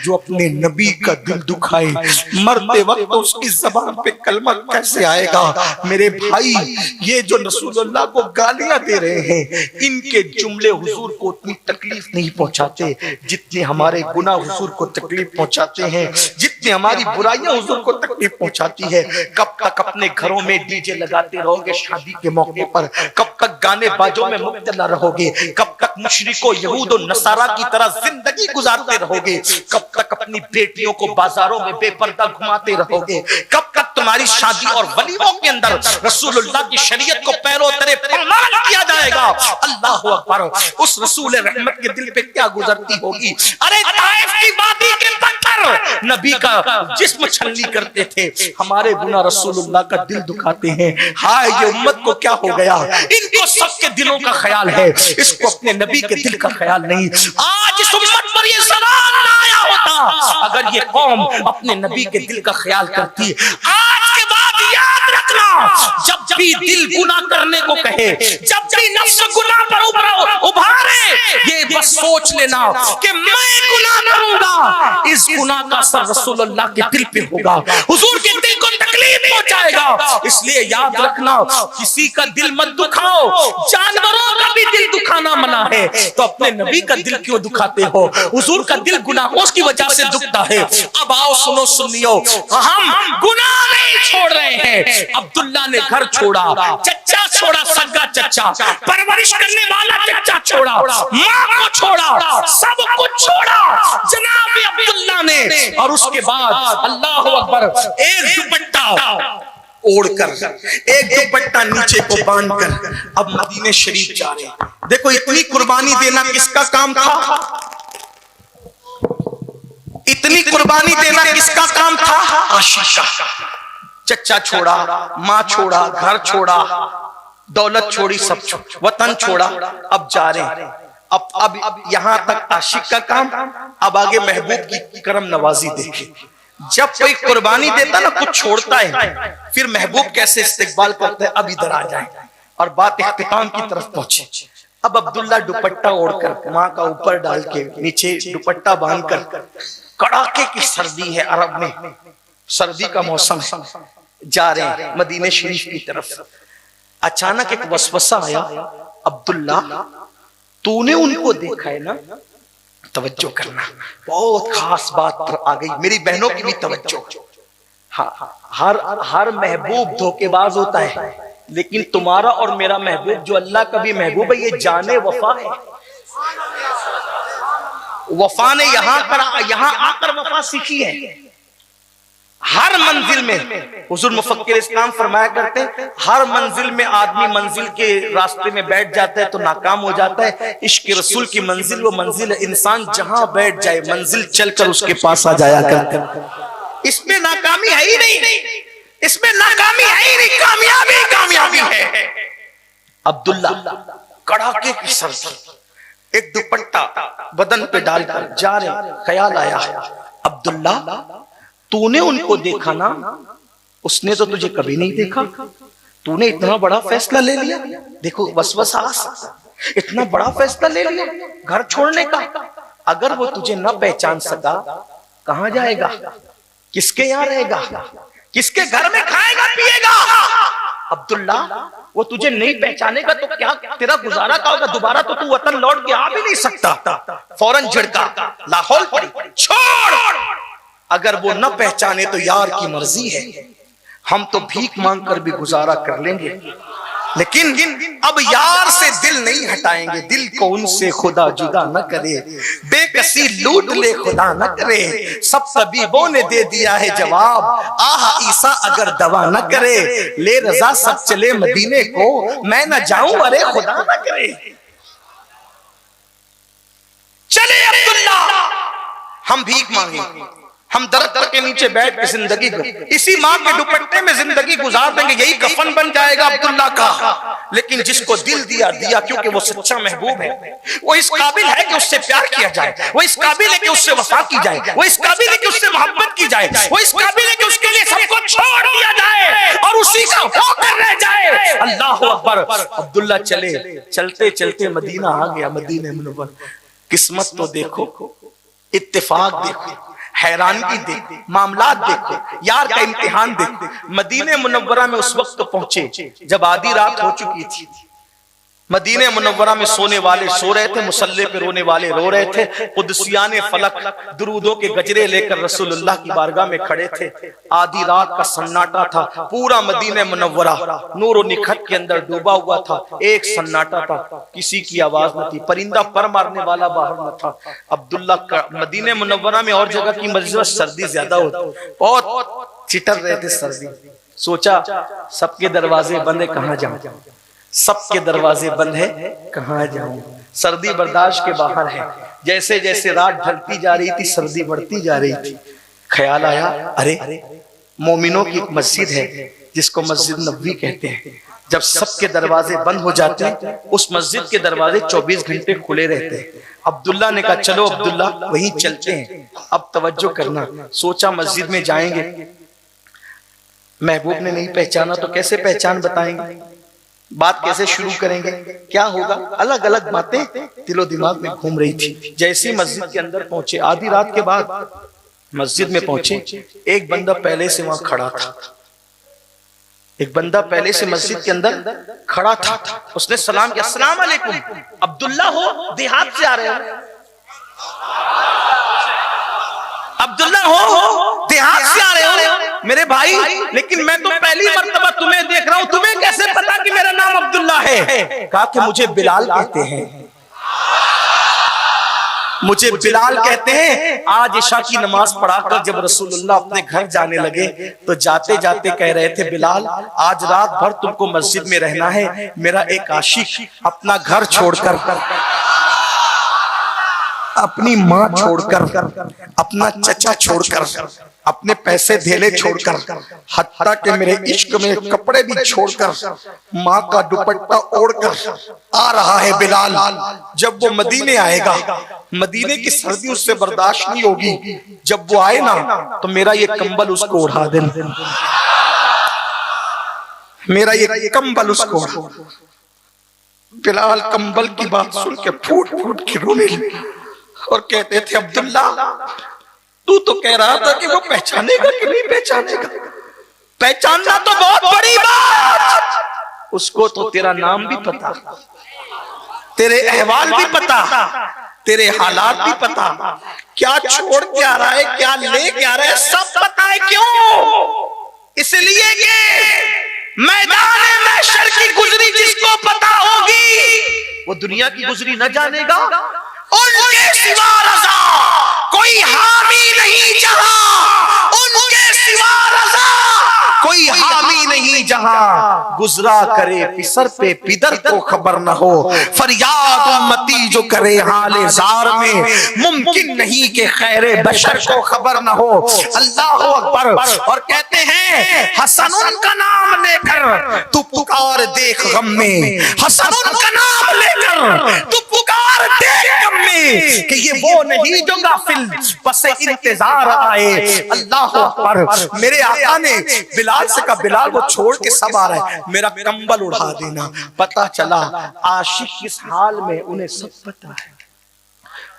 जो अपने नबी का दिल दुखाए मरते वक्त उसकी जबान पे कलमा कैसे आएगा। मेरे भाई ये जो रसूलुल्लाह को गालियां दे रहे हैं इनके जुमले हुजूर को उतनी तकलीफ नहीं पहुंचाते जितने हमारे गुनाह हुजूर को तकलीफ पहुंचाते हैं, जितनी हमारी बुराइयां हुजूर को तकलीफ पहुंचाती है। कब तक अपने घरों में डीजे लगाते रहोगे शादी के मौके पर, कब तक गाने बाजों में मुब्तला रहोगे, कब तक मुशरिकों यहूद और नसारा की तरह जिंदगी गुजारते रहोगे, कब तक अपनी बेटियों को बाजारों में बेपर्दा घुमाते रहोगे, कब तक तुम्हारी शादी और वलीमों के अंदर रसूलुल्लाह की शरीयत को पैरों तले पामाल किया जाएगा। अल्लाह अकबर। उस रसूल रहमत के दिल पे क्या गुजरती होगी। अरे ताइफ की वादी के पत्थर नबी का जिस्म छलनी करते थे, हमारे गुनाह रसूलुल्लाह का दिल दुखाते हैं। हाय ये उम्मत को क्या हो गया, इनको सबके दिलों का ख्याल है, इसको अपने नबी के दिल का ख्याल नहीं। आज इस उम्मत पर ये सवाल ना आया होता अगर ये कौम अपने नबी के दिल का ख्याल करती। आज के बाद याद रखना, जब भी दिल गुनाह करने को कहे, जब भी नफ्स गुनाह पर उभारे, ये बस सोच लेना कि मैं गुनाह करूंगा, इस गुनाह का असर रसूलुल्लाह के दिल पे होगा, हुजूर के दिल को तकलीफ पहुंचाएगा। इसलिए याद रखना किसी का दिल मत दुखाओ, जानवरों का भी दिल दुखाना मना है, तो अपने नबी का दिल क्यों दुखाते हो। हुजूर का दिल गुनाहों की वजह से दुखता है। अब आओ सुनो सुनियो, हम गुनाह नहीं छोड़ रहे हैं। अब्दुल्ला ने घर छोड़ा, चच्चा छोड़ा, सगा चच्चा, परवरिश करने वाला चच्चा छोड़ा, माँ को छोड़ा, सब कुछ छोड़ा जनाब अब्दुल्ला ने। और उसके बाद अल्लाह अकबर एक दुपट्टा ओढ़कर, एक दुपट्टा नीचे को बांधकर अब मदीने शरीफ जा रहे। देखो इतनी कुर्बानी देना किसका काम था, इतनी कुर्बानी देना किसका काम था, आशिका। चच्चा छोड़ा, माँ छोड़ा, घर छोड़ा, दौलत छोड़ी, सब वतन छोड़ा, अब जा रहे हैं। अब यहां तक आशिक का काम, अब आगे महबूब की करम नवाजी देखे। जब कोई कुर्बानी देता ना कुछ छोड़ता है, फिर महबूब कैसे इस्तेकबाल करते हैं। अब इधर आ जाए और बात इख्तिताम की तरफ पहुंचे। अब अब्दुल्ला दुपट्टा ओढ़कर माँ का ऊपर डाल के नीचे दुपट्टा बांधकर, कड़ाके की सर्दी है, अरब में सर्दी का मौसम है, जा रहे हैं मदीने शरीफ की तरफ। अचानक एक वसवसा आया, अब्दुल्ला तूने उनको देखा है ना, तवज्जो करना, बहुत खास बात पर आ गई, मेरी बहनों की भी तवज्जो। हर महबूब धोखेबाज होता है, लेकिन तुम्हारा और मेरा महबूब जो अल्लाह का भी महबूब है, ये जाने वफा है। वफा ने यहां आकर वफा सीखी है। हर मंजिल में हुजूर मुफक्किर इस्लाम फरमाया करते हैं, हर मंजिल में आदमी मंजिल के रास्ते में बैठ जाता है तो नाकाम हो जाता है। इश्क रसूल की मंजिल वो मंजिल है, इंसान जहां बैठ जाए मंजिल चलकर उसके पास आ जाया करता है। इसमें नाकामी है ही नहीं, इसमें नाकामी है ही नहीं, कामयाबी कामयाबी है। अब्दुल्ला कड़ाके की सर्दी, एक दुपट्टा बदन पे डालकर जा रहे, ख्याल आया अब्दुल्ला तूने उनको देखा ना, उसने तो तुझे कभी नहीं देखा, तूने इतना बड़ा फैसला ले लिया। देखो वसवसा आ सकता, इतना बड़ा फैसला ले लिया घर छोड़ने का। अगर वो तुझे न पहचान सका कहां जाएगा, किसके यहां रहेगा, किसके घर में खाएगा पिएगा। अब्दुल्ला वो तुझे नहीं पहचानेगा तो क्या तेरा गुजारा का होगा, दोबारा तो तू वतन लौट के आ भी नहीं सकता। फौरन झिड़का, लाहौल पड़ी, छोड़। अगर वो न पहचाने तो यार की मर्जी है, हम तो भीख मांग कर भी गुजारा कर लेंगे, लेकिन अब यार से दिल नहीं हटाएंगे। दिल को उनसे खुदा जुदा न करे, बेकसी लूट ले खुदा न करे। सब तबीबों ने दे दिया है जवाब, आह ईसा अगर दवा न करे। ले रजा सब चले मदीने को, मैं न जाऊं अरे खुदा न करे। चले अब्दुल्ला हम भीख मांगे, हम दरख्त के नीचे बैठ के जिंदगी इसी माँ के दुपट्टे में जिंदगी गुजार देंगे, यही कफन बन जाएगा अब्दुल्ला का। लेकिन जिसको दिल दिया दिया, क्योंकि वो सच्चा महबूब है, वो इस काबिल है कि उससे प्यार किया जाए, वो इस काबिल है कि उससे वफा की जाए, वो इस काबिल है कि उससे मोहब्बत की जाए, वो इस काबिल है कि उसके लिए सबको छोड़ दिया जाए और उसी का होकर रह जाए। अल्लाह अकबर। अब्दुल्ला चले, चलते चलते मदीना आ गया, मदीने मुनव्वर। किस्मत तो देखो, इत्तेफाक देखो, हैरानगी देखो, मामलात देखो, यार का इम्तिहान देखो। मदीने मुनव्वरा में उस वक्त पहुंचे जब आधी रात हो चुकी थी। मदीने मुनव्वरा में सोने वाले सो रहे थे, मुसल्ले पे रोने वाले रो रहे थे। कुदसियाने फलक दुरूदों के गजरे लेकर रसूलुल्लाह की बारगाह में खड़े थे। आधी रात का सन्नाटा था, पूरा मदीने मुनव्वरा नूर और निखत के अंदर डूबा हुआ था। एक सन्नाटा था, किसी की आवाज न थी, परिंदा पर मारने वाला बाहर न था। अब्दुल्ला का मदीने मुनव्वरा में और जगह की मस्जिद सर्दी ज्यादा होती, बहुत चिटर रहे थे सर्दी। सोचा सबके दरवाजे बंद है, कहां जाऊं, सबके दरवाजे बंद है, कहां जाऊं। सर्दी बर्दाश्त के बाहर है। जैसे जैसे रात ढलती जा रही थी सर्दी बढ़ती जा रही थी। ख्याल आया, अरे मोमिनों की एक मस्जिद है जिसको मस्जिद नबवी कहते हैं। जब सबके दरवाजे बंद हो जाते हैं, उस मस्जिद के दरवाजे 24 घंटे खुले रहते हैं। अब्दुल्ला ने कहा चलो अब्दुल्ला वहीं चलते हैं, अब तवज्जो करना। सोचा मस्जिद में जाएंगे, महबूब ने नहीं पहचाना तो कैसे पहचान बताएंगे, बात कैसे शुरू करेंगे, क्या होगा। अलग अलग बातें दिलो दिमाग में घूम रही थी। जैसे मस्जिद के अंदर पहुंचे, आधी रात के बाद मस्जिद में पहुंचे, एक बंदा पहले से वहां खड़ा था। एक बंदा पहले से मस्जिद के अंदर खड़ा था। उसने सलाम किया, अस्सलाम वालेकुम। अब्दुल्ला हो, देहात से आ रहे हो? अब्दुल्ला हो, देहात से आ रहे हो मेरे भाई? लेकिन मैं तो पहली मर्तबा तुम्हें देख रहा हूं, तुम्हें कैसे पता कि मेरा नाम अब्दुल्ला है? कहा कि मुझे बिलाल कहते हैं, मुझे बिलाल कहते हैं। आज इशा की नमाज पढ़ाकर जब रसूलुल्लाह अपने घर जाने लगे तो जाते जाते कह रहे थे, बिलाल आज रात भर तुमको मस्जिद में रहना है। मेरा एक आशिक अपना घर छोड़कर, अपनी माँ छोड़कर, अपना चचा छोड़कर, अपने पैसे धेले छोड़कर, हत्ता के मेरे इश्क में कपड़े भी छोड़कर, माँ का दुपट्टा ओढ़कर आ रहा है बिलाल। जब वो मदीने आएगा, मदीने की सर्दी उससे बर्दाश्त नहीं होगी। जब वो आए ना तो मेरा ये कंबल उसको उड़ा देना, मेरा ये कंबल उसको उड़ा। बिलाल कंबल की बात सुन के फूट फूट के रोने लगे और कहते थे, अब्दुल्ला तू तो कह रहा था कि वो पहचानेगा कि नहीं पहचानेगा, पहचानना तो बहुत बड़ी बात। उसको तो तेरा नाम भी पता, तेरे अहवाल भी पता, तेरे हालात भी पता, क्या छोड़ के आ रहा है, क्या ले के आ रहा है, सब पता है। क्यों? इसलिए कि मैदान महशर की गुजरी जिसको पता होगी वो दुनिया की गुजरी न जानेगा। उनके सिवा रज़ा कोई हामी नहीं जहां, उनके सिवा रज़ा कोई हामी नहीं जहां। गुजरा करे पिसर पे पिदर को खबर न हो, फरियाद उम्मती जो करे हाले जार में, मुमकिन नहीं कि खैरे बशर को खबर न हो। अल्लाह अकबर। और कहते हैं हसन उनका नाम लेकर तू पुकार देख गम में, हसन उनका नाम लेकर तू पुकार देख गम में, कि ये वो नहीं जो गाफिल बस इंतजार आए। अल्लाह अकबर। मेरे आका ने बिलाल से कहा, बिलाल वो छोड़ के सब आ रहा है, मेरा कंबल उड़ा देना। पता चला आशिक किस हाल में, उन्हें सब पता है।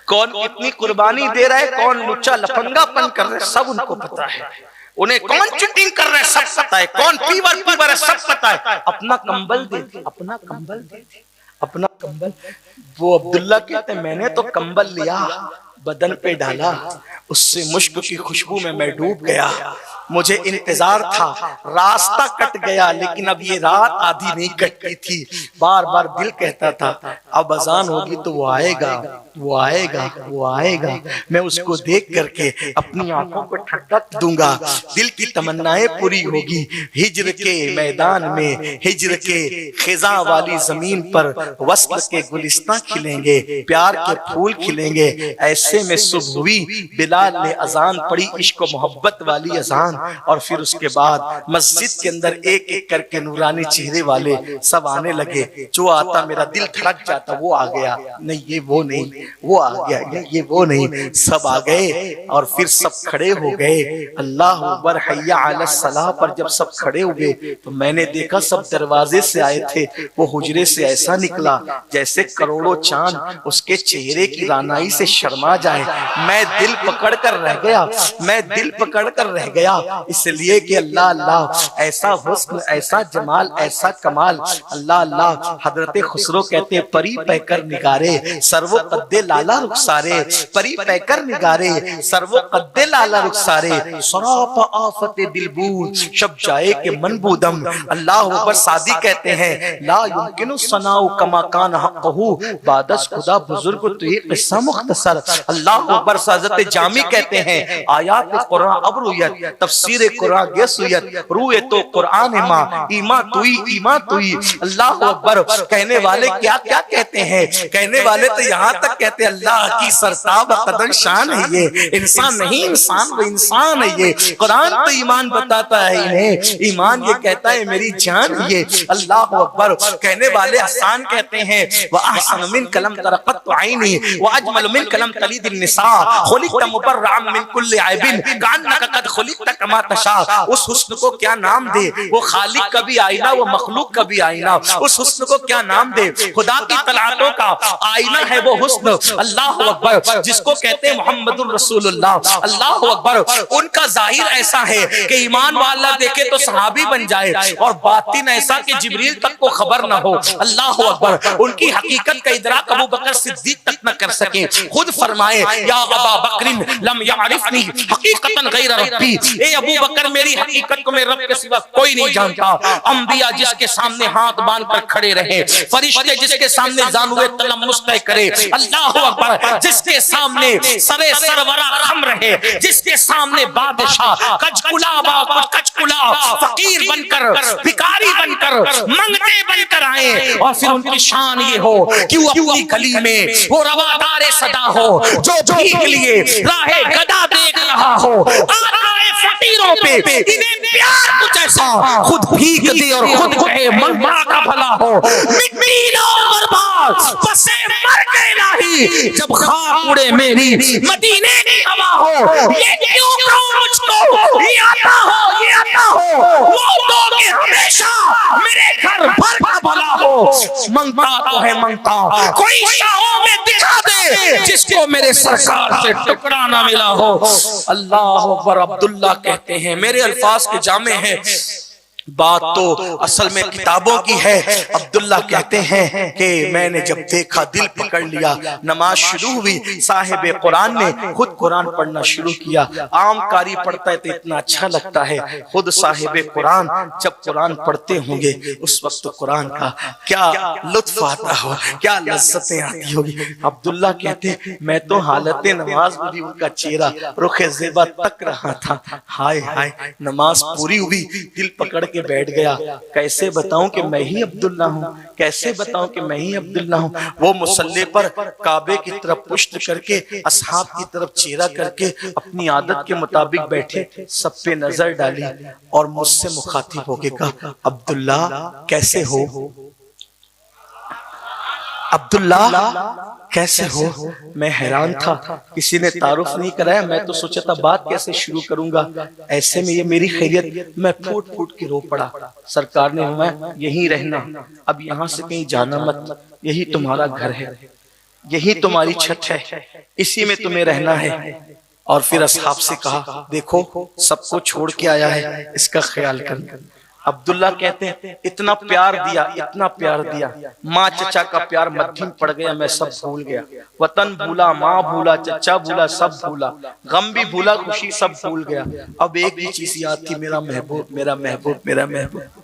कौन कितनी कुर्बानी दे रहा है, कौन लुच्चा लफंगापन कर रहा है, सब उनको पता है। उन्हें कौन चीटिंग कर रहा है सब पता है, कौन फीवर है सब पता है। अपना कंबल दे दे, अपना कंबल दे दे, अपना कंबल। वो अब्दुल्ला कहते हैं मैंने तो कंबल लिया, बदन पे डाला, उससे मुश्क की खुशबू में मैं डूब गया। मुझे इंतजार था, रास्ता कट गया, लेकिन अब ये रात आधी नहीं कटती थी। बार बार दिल कहता था अब अजान होगी तो वो आएगा, वो आएगा, वो आएगा। मैं उसको देख करके अपनी आंखों को ठंडक दूंगा, दिल की तमन्नाएं पूरी होगी। हिज्र के मैदान में, हिज्र के खिजा वाली जमीन पर वस्ल के गुलिस्तां खिलेंगे, प्यार के फूल खिलेंगे। ऐसे में सुबह हुई, बिलाल ने अजान पढ़ी, इश्क व मोहब्बत वाली अजान। और फिर उसके बाद मस्जिद के अंदर एक एक करके नूरानी चेहरे वाले सब आने लगे। जो आता मेरा दिल धड़क जाता, वो आ गया, नहीं ये वो नहीं, वो आ गया, नहीं ये वो नहीं, सब आ गए। और फिर सब खड़े हो गए। अल्लाह अकबर, हय्या अला सलाह पर जब सब खड़े हुए तो मैंने देखा सब दरवाजे से आए थे, वो हुजरे से ऐसा निकला जैसे करोड़ों चांद उसके चेहरे की रानाई से शर्मा जाए। मैं दिल पकड़ कर रह गया, मैं दिल पकड़ कर रह गया, इसलिए कि अल्लाह अल्लाह, ऐसा हुस्न, ऐसा जमाल, ऐसा कमाल। अल्लाह अल्लाह। हजरत खुसरो कहते हैं परी पैकर निगारे सर्वो कद्दे लाला रुखसारे, परी पैकर निगारे सर्वो कद्दे लाला रुखसारे, सराप आफत दिलबूर शब जाए के मनबूदम। अल्लाह अकबर। सादी कहते हैं ला युमकिनु सनाउ कमा कान हक़हु, बादस खुदा बुजुर्ग तो ये किस्सा मुख्तसर। अल्लाह अकबर। हजरत जामी कहते हैं आयात कुरान अब रुयत, तफसीर कुरान गेसुयत, रूए तो कुरान माँ ईमा तुई, ईमा तुई। अल्लाह अकबर। कहने वाले क्या क्या कहते हैं, कहने वाले तो यहाँ तक कहते हैं अल्लाह की सरताब कदर शान है ये, इंसान नहीं इंसान वो इंसान है ये। कुरान तो ईमान बताता है इन्हें, ईमान ये कहता है मेरी जान ये। अल्लाह अकबर। कहने वाले आसान कहते हैं व अहसन मिन कलम तरक़त आईनी व अजमल मिन कलम तलीद निसा, खुलिक़त मुबर्रअन मिन कुल्लि ऐबिन कान्नका कद खुलिक़त कमा तशा। उस हुस्न को क्या नाम दे, वो खालिक का भी आईना, वो मखलूक का भी आईना। उस हुस्न को क्या नाम दे, खुदा की तलातों का आईना है वो हुस्न। अल्लाह अकबर। जिसको कहते हैं मोहम्मदुर रसूलुल्लाह। अल्लाह अकबर। उनका जाहिर ऐसा है कि ईमान वाला देखे तो सहाबी बन जाए, और बातिन ऐसा कि जिब्रील तक को खबर ना हो। अल्लाह अकबर। उनकी हकीकत का इदराक अबू बकर सिद्दीक तक न कर सके। खुद फरमाए या अबा बकरिन लम यारिफनी हकीकतन गैर रब्बी, ए अबू बकर मेरी हकीकत को मेरे रब के सिवा कोई नहीं जानता। अंबिया जिसके सामने हाथ बांध कर खड़े रहे, फरिश्ते जिसके सामने जानुए तलम्मुस तय करे। अल्लाह अकबर। जिसके सामने सरे सरवरा खम रहे, जिसके सामने बादशाह कचकुला कचकुला फकीर बनकर, भिखारी बनकर, मंगते बनकर आए, और फिर उनकी शान ये हो कि वो अपनी गली में वो रवादार सदा हो जो भीख लिए राहे गदा देख रहा हो। आए फकीरों पे इन्हें प्यार कुछ ऐसा, खुद भीख दे और खुद कहे मंगवा का भला हो। मिट्टी लो बर्बाद बसे मर गए नहीं, जब खाक उड़े मेरी मदीने की हवा हो। ये क्यों कहो मुझको ये आता हो, ये आता हो, वो तो कि हमेशा मेरे घर भर का भला हो। मंगता तो है मंगता, कोई शाहों में दिखा दे जिसको मेरे सरकार से टुकड़ा ना मिला हो। अल्लाह अकबर। अब्दुल्ला कहते हैं मेरे अल्फाज के जामे हैं, बात तो असल में किताबों की है। अब्दुल्ला कहते हैं कि मैंने जब देखा दिल पकड़ लिया। नमाज शुरू हुई, साहिब कुरान ने खुद कुरान पढ़ना शुरू किया। आम कारी पढ़ता है तो इतना अच्छा लगता है, खुद साहिब कुरान जब कुरान पढ़ते होंगे उस वक्त कुरान का क्या लुत्फ आता हो, क्या लज्जतें आती होगी। अब्दुल्ला कहते मैं तो हालत नमाज में भी उनका चेहरा रुखे ज़ेबा तक रहा था। हाय हाय, नमाज पूरी हुई, दिल पकड़ के बैठ गया। कैसे बताऊं कि मैं ही अब्दुल्ला हूं, कैसे बताऊं कि मैं ही अब्दुल्ला हूं। वो मुसल्ले पर काबे की तरफ पुश्त करके, असहाब की तरफ चेहरा करके अपनी आदत के मुताबिक बैठे, सब पे नजर डाली और मुझसे मुखातिब होके कहा, अब्दुल्ला कैसे हो, अब्दुल्ला कैसे हो। मैं हैरान था, किसी ने तारुफ नहीं कराया। मैं तो सोचा था बात कैसे शुरू करूंगा, ऐसे में ये मेरी खैरियत। मैं फूट फूट के रो पड़ा। सरकार ने मैं यहीं रहना, अब यहाँ से कहीं जाना मत, यही तुम्हारा घर है, यही तुम्हारी छत है, इसी में तुम्हें रहना है। और फिर असहाब से कहा देखो सबको छोड़ के आया है, इसका ख्याल करना। अब्दुल्ला कहते हैं इतना प्यार दिया, इतना प्यार दिया, माँ चचा का प्यार मध्यम पड़ गया, मैं सब भूल गया। वतन भूला, माँ भूला, चचा भूला, सब भूला, गम भी भूला, खुशी सब भूल गया। अब एक ही चीज याद थी, मेरा महबूब, मेरा महबूब, मेरा महबूब।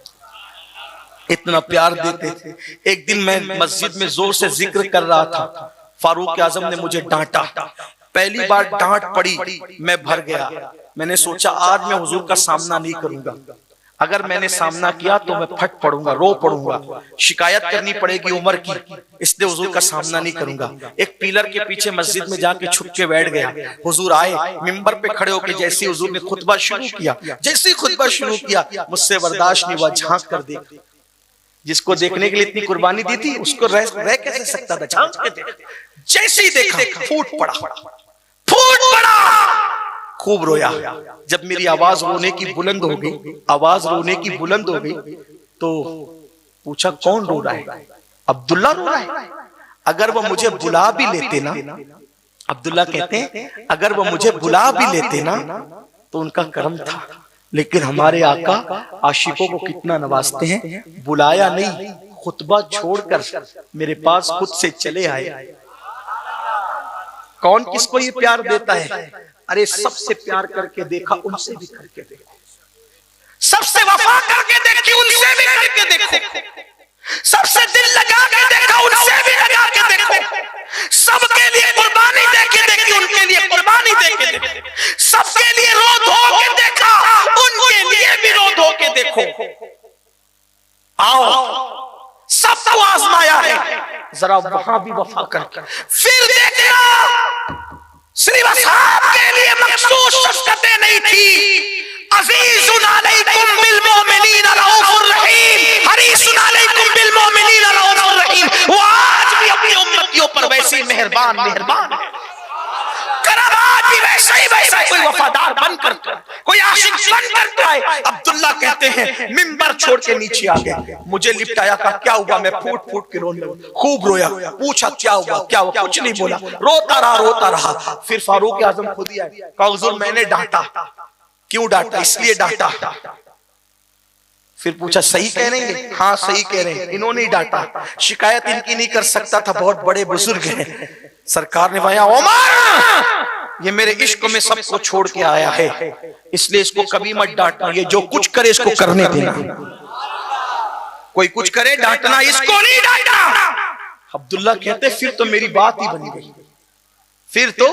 इतना प्यार देते थे। एक दिन मैं मस्जिद में जोर से जिक्र कर रहा था, फारूक आजम ने मुझे डांटा। पहली बार डांट पड़ी, मैं भर गया। मैंने सोचा आज मैं हुजूर का सामना नहीं करूंगा, अगर मैंने सामना किया तो मैं फट पड़ूंगा, रो पड़ूंगा, शिकायत करनी पड़ेगी उमर की, इसलिए हुजूर का सामना नहीं करूंगा। एक पिलर के पीछे मस्जिद में जाके छुप के बैठ गया। हुजूर आए, मिंबर पे खड़े होकर जैसे हुजूर ने खुतबा शुरू किया, जैसे खुतबा शुरू किया मुझसे बर्दाश्त नहीं हुआ, झांक कर देख। जिसको देखने के लिए इतनी कुर्बानी दी थी उसको रह कैसे सकता था, झांक के देख। जैसे ही देखा फूट पड़ा, फूट पड़ा, खूब रोया। जब मेरी आवाज रोने की बुलंद हो गई, आवाज रोने की बुलंद हो गई, तो पूछा कौन रो रहा है? अब्दुल्ला रो रहा है। अगर वो मुझे बुला भी लेते ना, अब्दुल्ला कहते हैं अगर वो मुझे बुला भी लेते ना तो उनका करम था, लेकिन हमारे आका आशिकों को कितना नवाजते हैं। बुलाया नहीं, खुतबा छोड़कर मेरे पास खुद से चले आए। कौन किसको ये प्यार देता है? अरे सबसे प्यार करके देखा, उनसे भी करके देखो, सबसे वफा करके देखी, उनसे भी करके देखो, सबसे दिल लगा के देखा, उनसे भी लगा के देखो, सबके लिए कुर्बानी दे के देखी, उनके लिए कुर्बानी दे के देखी, सबके लिए रो धो के देखा, उनके लिए भी रो धो के देखो। आओ सबको आजमाया है, जरा वहां भी वफा करके फिर देखना। सिर्फ असहाब के लिए मखसूस शफ़क़तें नहीं थी। अज़ीज़ुन अलैकुम बिल मोमिनीन रऊफ़ुर रहीम, हरीसुन अलैकुम बिल मोमिनीन रऊफ़ुर रहीम। वो आज भी अपनी उम्मतियों पर वैसे ही मेहरबान मेहरबान है। करम आज भी वैसा ही वैसा, कोई वफादार बनकर, कोई आशिक बनकर आए। अब्दुल्ला कहते हैं मिंबर छोड़ के नीचे आ गए, मुझे लिपटाया, का क्या हुआ? मैं फूट फूट के रोने लगा, खूब रोया। पूछा क्या हुआ, क्या हुआ? कुछ नहीं बोला, रोता रहा रोता रहा। फिर फारूक आजम खुद ही आए, कहा हुजूर मैंने डांटा। क्यों डांटा? इसलिए डांटा। फिर पूछा सही कह रहे हैं? हाँ सही कह रहे हैं, इन्होंने ही डांटा, शिकायत इनकी नहीं कर सकता था, बहुत बड़े बुजुर्ग हैं। सरकार ने कहा उमर ये मेरे इश्क में सबको छोड़ के आया है, इसलिए इसको कभी मत डांटना, ये जो कुछ करे इसको करने देना। कोई कुछ करे डांटना, इसको नहीं डांटना। अब्दुल्ला कहते फिर तो मेरी बात ही बनी गई, फिर तो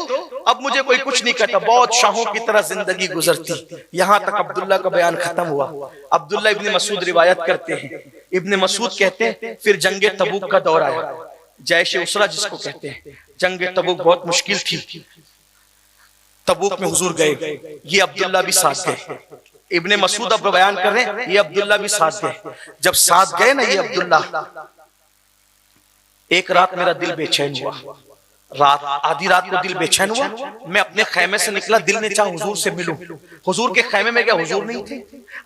अब मुझे कोई कुछ नहीं कहता, बहुत शाहों की तरह जिंदगी गुजरती। यहां तक अब्दुल्ला का बयान खत्म हुआ। अब्दुल्ला इब्ने मसूद रिवायत करते हैं, इब्ने मसूद कहते हैं फिर जंगे तबूक का दौर आया, जैशे उसरा जिसको कहते हैं। जंगे तबूक बहुत मुश्किल थी, तबूक में हुजूर गए, ये अब्दुल्ला भी साथ गए। इब्ने मसूद अब बयान कर रहे हैं, ये अब्दुल्ला भी साथ गए। जब साथ गए ना ये अब्दुल्ला, एक रात मेरा दिल बेचैन हुआ, रात, आधी रात को दिल बेचैन हुआ, मैं अपने खैमे से निकला, दिल ने चाहा हुजूर से मिलूं। हुजूर के खैमे में गया, हुजूर नहीं थे।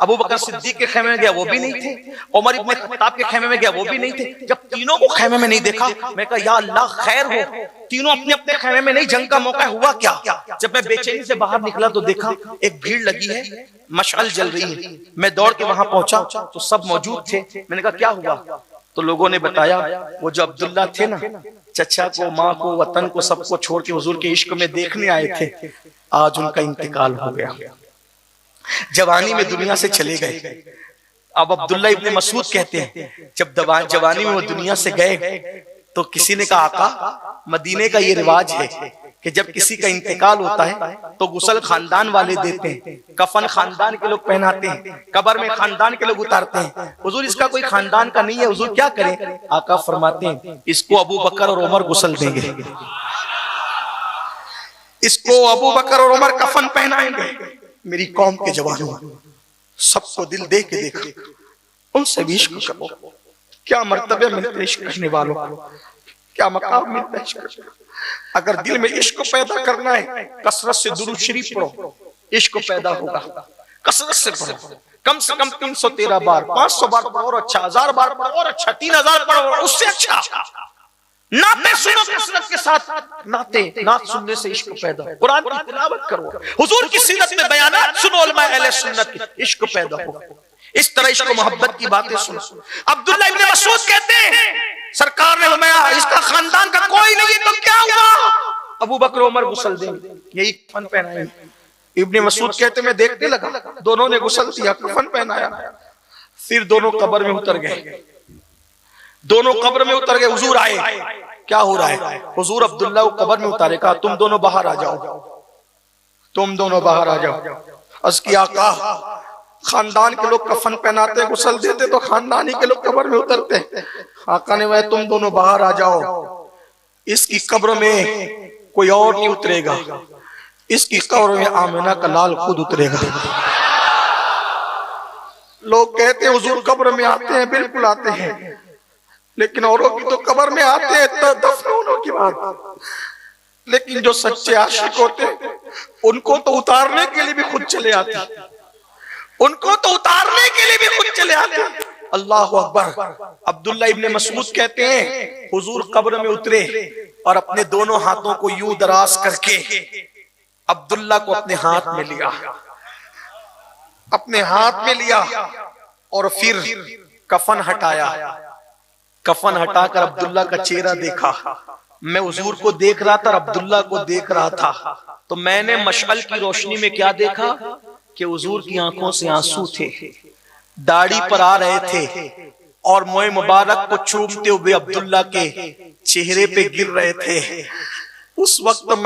अबू बकर सिद्दीक के खैमे में गया, वो भी नहीं थे। उमर इब्न खत्ताब के खैमे में गया, वो भी नहीं थे। जब तीनों को खैमे में नहीं देखा, मैं कहा या अल्लाह खैर हो, तीनों अपने अपने खैमे में नहीं, जंग का मौका हुआ क्या? जब मैं बेचैनी से बाहर निकला तो देखा एक भीड़ लगी है, मशाल जल रही है। मैं दौड़ के वहां पहुंचा तो सब मौजूद थे। मैंने कहा क्या हुआ? तो लोगों ने बताया वो जो अब्दुल्ला थे ना, चचा को, माँ को, वतन को, सबको छोड़ के हुजूर के इश्क में देखने आए थे, आज उनका इंतकाल हो गया, जवानी में दुनिया से चले गए। अब अब्दुल्ला इब्न मसूद कहते हैं जब जवानी में वो दुनिया से गए तो किसी ने कहा आका, मदीने का ये रिवाज है कि जब किसी का इंतकाल होता है तो गुस्ल खानदान वाले देते हैं, कफन खानदान के लोग पहनाते हैं, कब्र में खानदान के लोग उतारते हैं। हुजूर इसका कोई खानदान का नहीं है, हुजूर क्या करें? आका फरमाते हैं इसको अबू बकर और उमर गुस्ल देंगे, इसको अबू बकर और उमर कफन पहनाएंगे। मेरी कौम के जवानों, सबको दिल दे के देखो, उनसे भी इश्क करो। क्या मर्तबे मिलते इश्क करने वालों, क्या मकाम मिलता है इश्क। अगर दिल में इश्क पैदा करना है, कसरत से दुरूद शरीफ पढ़ो, इश्क पैदा होगा। कसरत से पढ़ो, कम से कम 313 बार, 500 बार पढ़ो और अच्छा, 1000 बार पढ़ो और अच्छा, 3000 पढ़ो उससे अच्छा। नाते सुनो कसरत के साथ, नात सुनने से इश्क पैदा हो। कुरान की तिलावत करो, हुजूर की सीरत में बयानात सुनो, उलमा अहले सुन्नत की, इश्क पैदा हो। इस तरह इश्क मोहब्बत की बातें सुनो। अब्दुल्ला इब्न मसूद कहते हैं सरकार ने फरमाया इसका खानदान का कोई नहीं तो क्या हुआ? अबू बकर उमर गुस्ल देंगे, यही कफन पहनाएंगे। इब्न मसूद कहते मैं देखने लगा, दोनों ने गुस्ल दिया, कफन पहनाया, फिर दोनों कब्र में उतर गए। दोनों कब्र में उतर गए, हुजूर आए, क्या हो रहा है? हुजूर अब्दुल्ला को कब्र में उतारे, कहा तुम दोनों बाहर आ जाओ, तुम दोनों बाहर आ जाओ। अर्ज़ किया आका, खानदान के लोग कफन पहनाते, गुस्ल देते तो खानदानी के लोग कब्र में उतरते। आका ने वह तुम दोनों बाहर आ जाओ, इसकी कब्र में कोई और नहीं उतरेगा, इसकी कब्र में आमिना का लाल खुद उतरेगा। लोग कहते हैं हुजूर कब्र में आते हैं, बिल्कुल आते हैं, लेकिन औरों की तो कब्र में आते हैं तो दफन होने की बात, लेकिन जो सच्चे आशिक होते हैं उनको तो उतारने के लिए भी खुद चले आते हैं, उनको तो उतारने के लिए भी खुद चले आते हैं। अल्लाह अकबर। अब्दुल्ला इब्न मसूद कहते हैं हुजूर कब्र में उतरे और अपने दोनों हाथों को यूं दराज करके अब्दुल्ला को अपने हाथ में लिया, अपने हाथ में लिया और फिर कफन हटाया। कफन हटाकर अब्दुल्ला का चेहरा देखा। मैं हुजूर को देख रहा था और अब्दुल्ला को देख रहा था, तो मैंने मशअल की रोशनी में क्या देखा कि हुजूर की आंखों से आंसू थे, दाढ़ी पर आ रहे थे और मोए मुबारक को चूमते हुए अब्दुल्ला के चेहरे पे गिर रहे थे। उस वक्त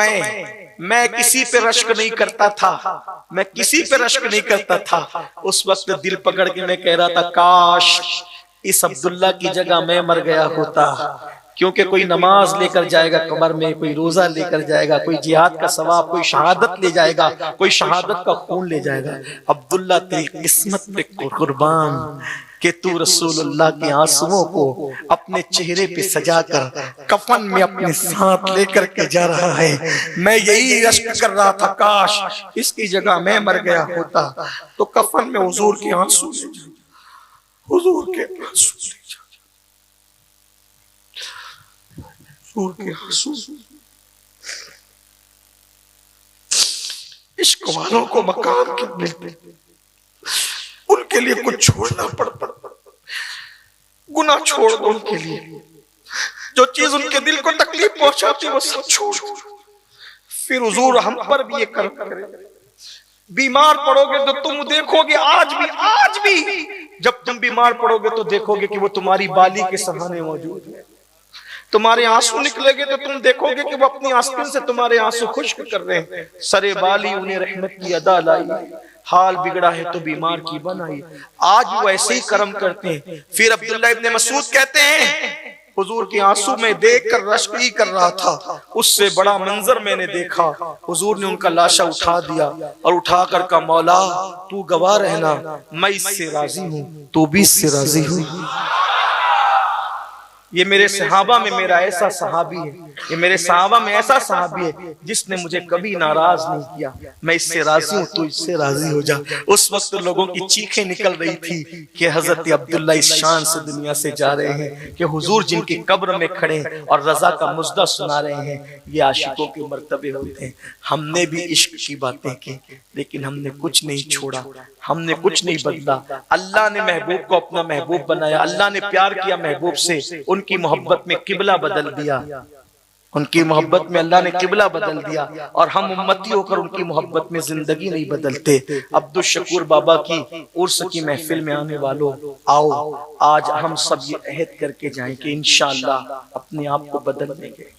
मैं किसी पे रश्क नहीं करता था, मैं किसी पे रश्क नहीं करता था। उस वक्त दिल पकड़ के मैं कह रहा था काश इस अब्दुल्ला की जगह मैं मर गया होता, क्योंकि कोई नमाज लेकर जाएगा कब्र में, कोई रोजा लेकर जाएगा, कोई जिहाद का सवाब, कोई शहादत ले जाएगा, कोई शहादत का खून ले जाएगा। अब्दुल्ला तेरी किस्मत पे कुर्बान कि तू रसूलुल्लाह के आंसुओं को अपने चेहरे पे सजाकर कफन में अपने साथ लेकर के जा रहा है। मैं यही रश्क कर रहा था काश इसकी जगह मैं मर गया होता। तो कफन में हुजूर के आंसू, हुजूर के आंसू, हुजूर के आंसू। इश्क वालों को मकाम के मिलते, उनके लिए कुछ छोड़ना पड़ता। गुनाह छोड़ दो उनके लिए, जो चीज उनके दिल को तकलीफ पहुंचाती वो सब छोड़। फिर हुजूर हम पर भी ये कर्म करें। बीमार पड़ोगे तो तुम देखोगे आज भी जब तुम बीमार पड़ोगे तो देखोगे कि वो तुम्हारी बाली के सहारे मौजूद है। तुम्हारे आंसू निकलेंगे तो तुम देखोगे कि वो अपनी आंसू से तुम्हारे आंसू खुश्क कर रहे हैं। सरे बाली उन्हें रहमत की अदा लाई, हाल बिगड़ा है तो बीमार की बनाई। आज वो ऐसे ही कर्म करते हैं। फिर अब्दुल्ला इब्न मसूद कहते हैं हुजूर के आंसू में देखकर रश्क ही कर रहा था, उससे बड़ा मंजर मैंने देखा। हुजूर ने उनका लाशा उठा दिया और उठाकर कहा मौला तू गवाह रहना, मैं इससे राजी हूँ, तू भी इससे राजी हूँ। ये मेरे सहाबा में मेरा ऐसा सहाबी है ये मेरे सहाबा में ऐसा सहाबी है जिसने मुझे कभी नाराज नहीं किया, मैं इससे राजी हूँ, तू इससे राजी हो जा। उस वक्त लोगों की चीखें निकल रही थी कि हजरत अब्दुल्ला इस शान से दुनिया से जा रहे हैं कि हुजूर जिनकी कब्र में खड़े और रजा का मुजदा सुना रहे हैं, ये आशिकों के मर्तबे होते हैं। हमने भी इश्क की बातें की, लेकिन हमने कुछ नहीं छोड़ा, हमने कुछ नहीं बदला। अल्लाह ने महबूब को अपना महबूब बनाया, अल्लाह ने प्यार किया महबूब से, उनकी मोहब्बत में किबला बदल दिया, उनकी मोहब्बत में अल्लाह ने किबला बदल दिया। और हम उम्मती होकर उनकी मोहब्बत में जिंदगी नहीं बदलते। अब्दुल शकूर बाबा की उर्स की महफिल में आने वालों, आओ आज हम सब ये अहद करके जाएं कि इंशाअल्लाह अपने आप को बदल देंगे।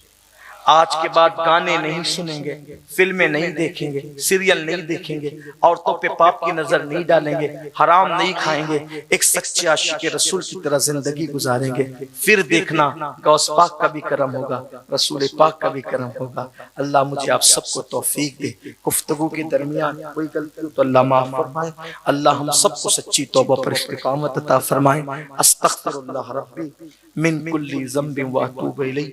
आज के बाद गाने नहीं सुनेंगे, फिल्में नहीं देखेंगे, सीरियल नहीं देखेंगे, औरतों पे पाप की नजर नहीं डालेंगे, हराम नहीं खाएंगे, एक सच्चे आशिक रसूल की तरह जिंदगी गुजारेंगे। फिर देखना गौस पाक का भी करम होगा, रसूल पाक का भी करम होगा। अल्लाह मुझे आप सबको तौफीक दे। गुफ्तगू के दरमियान कोई गलती हो तो अल्लाह माफ फरमाए। अल्लाह हम सबको सच्ची तौबा पर इस्तिकामत अता फरमाए। अस्तगफिरुल्लाह रब्बी मिन कुल्ली ज़ंबिन व अतूबु इलैह।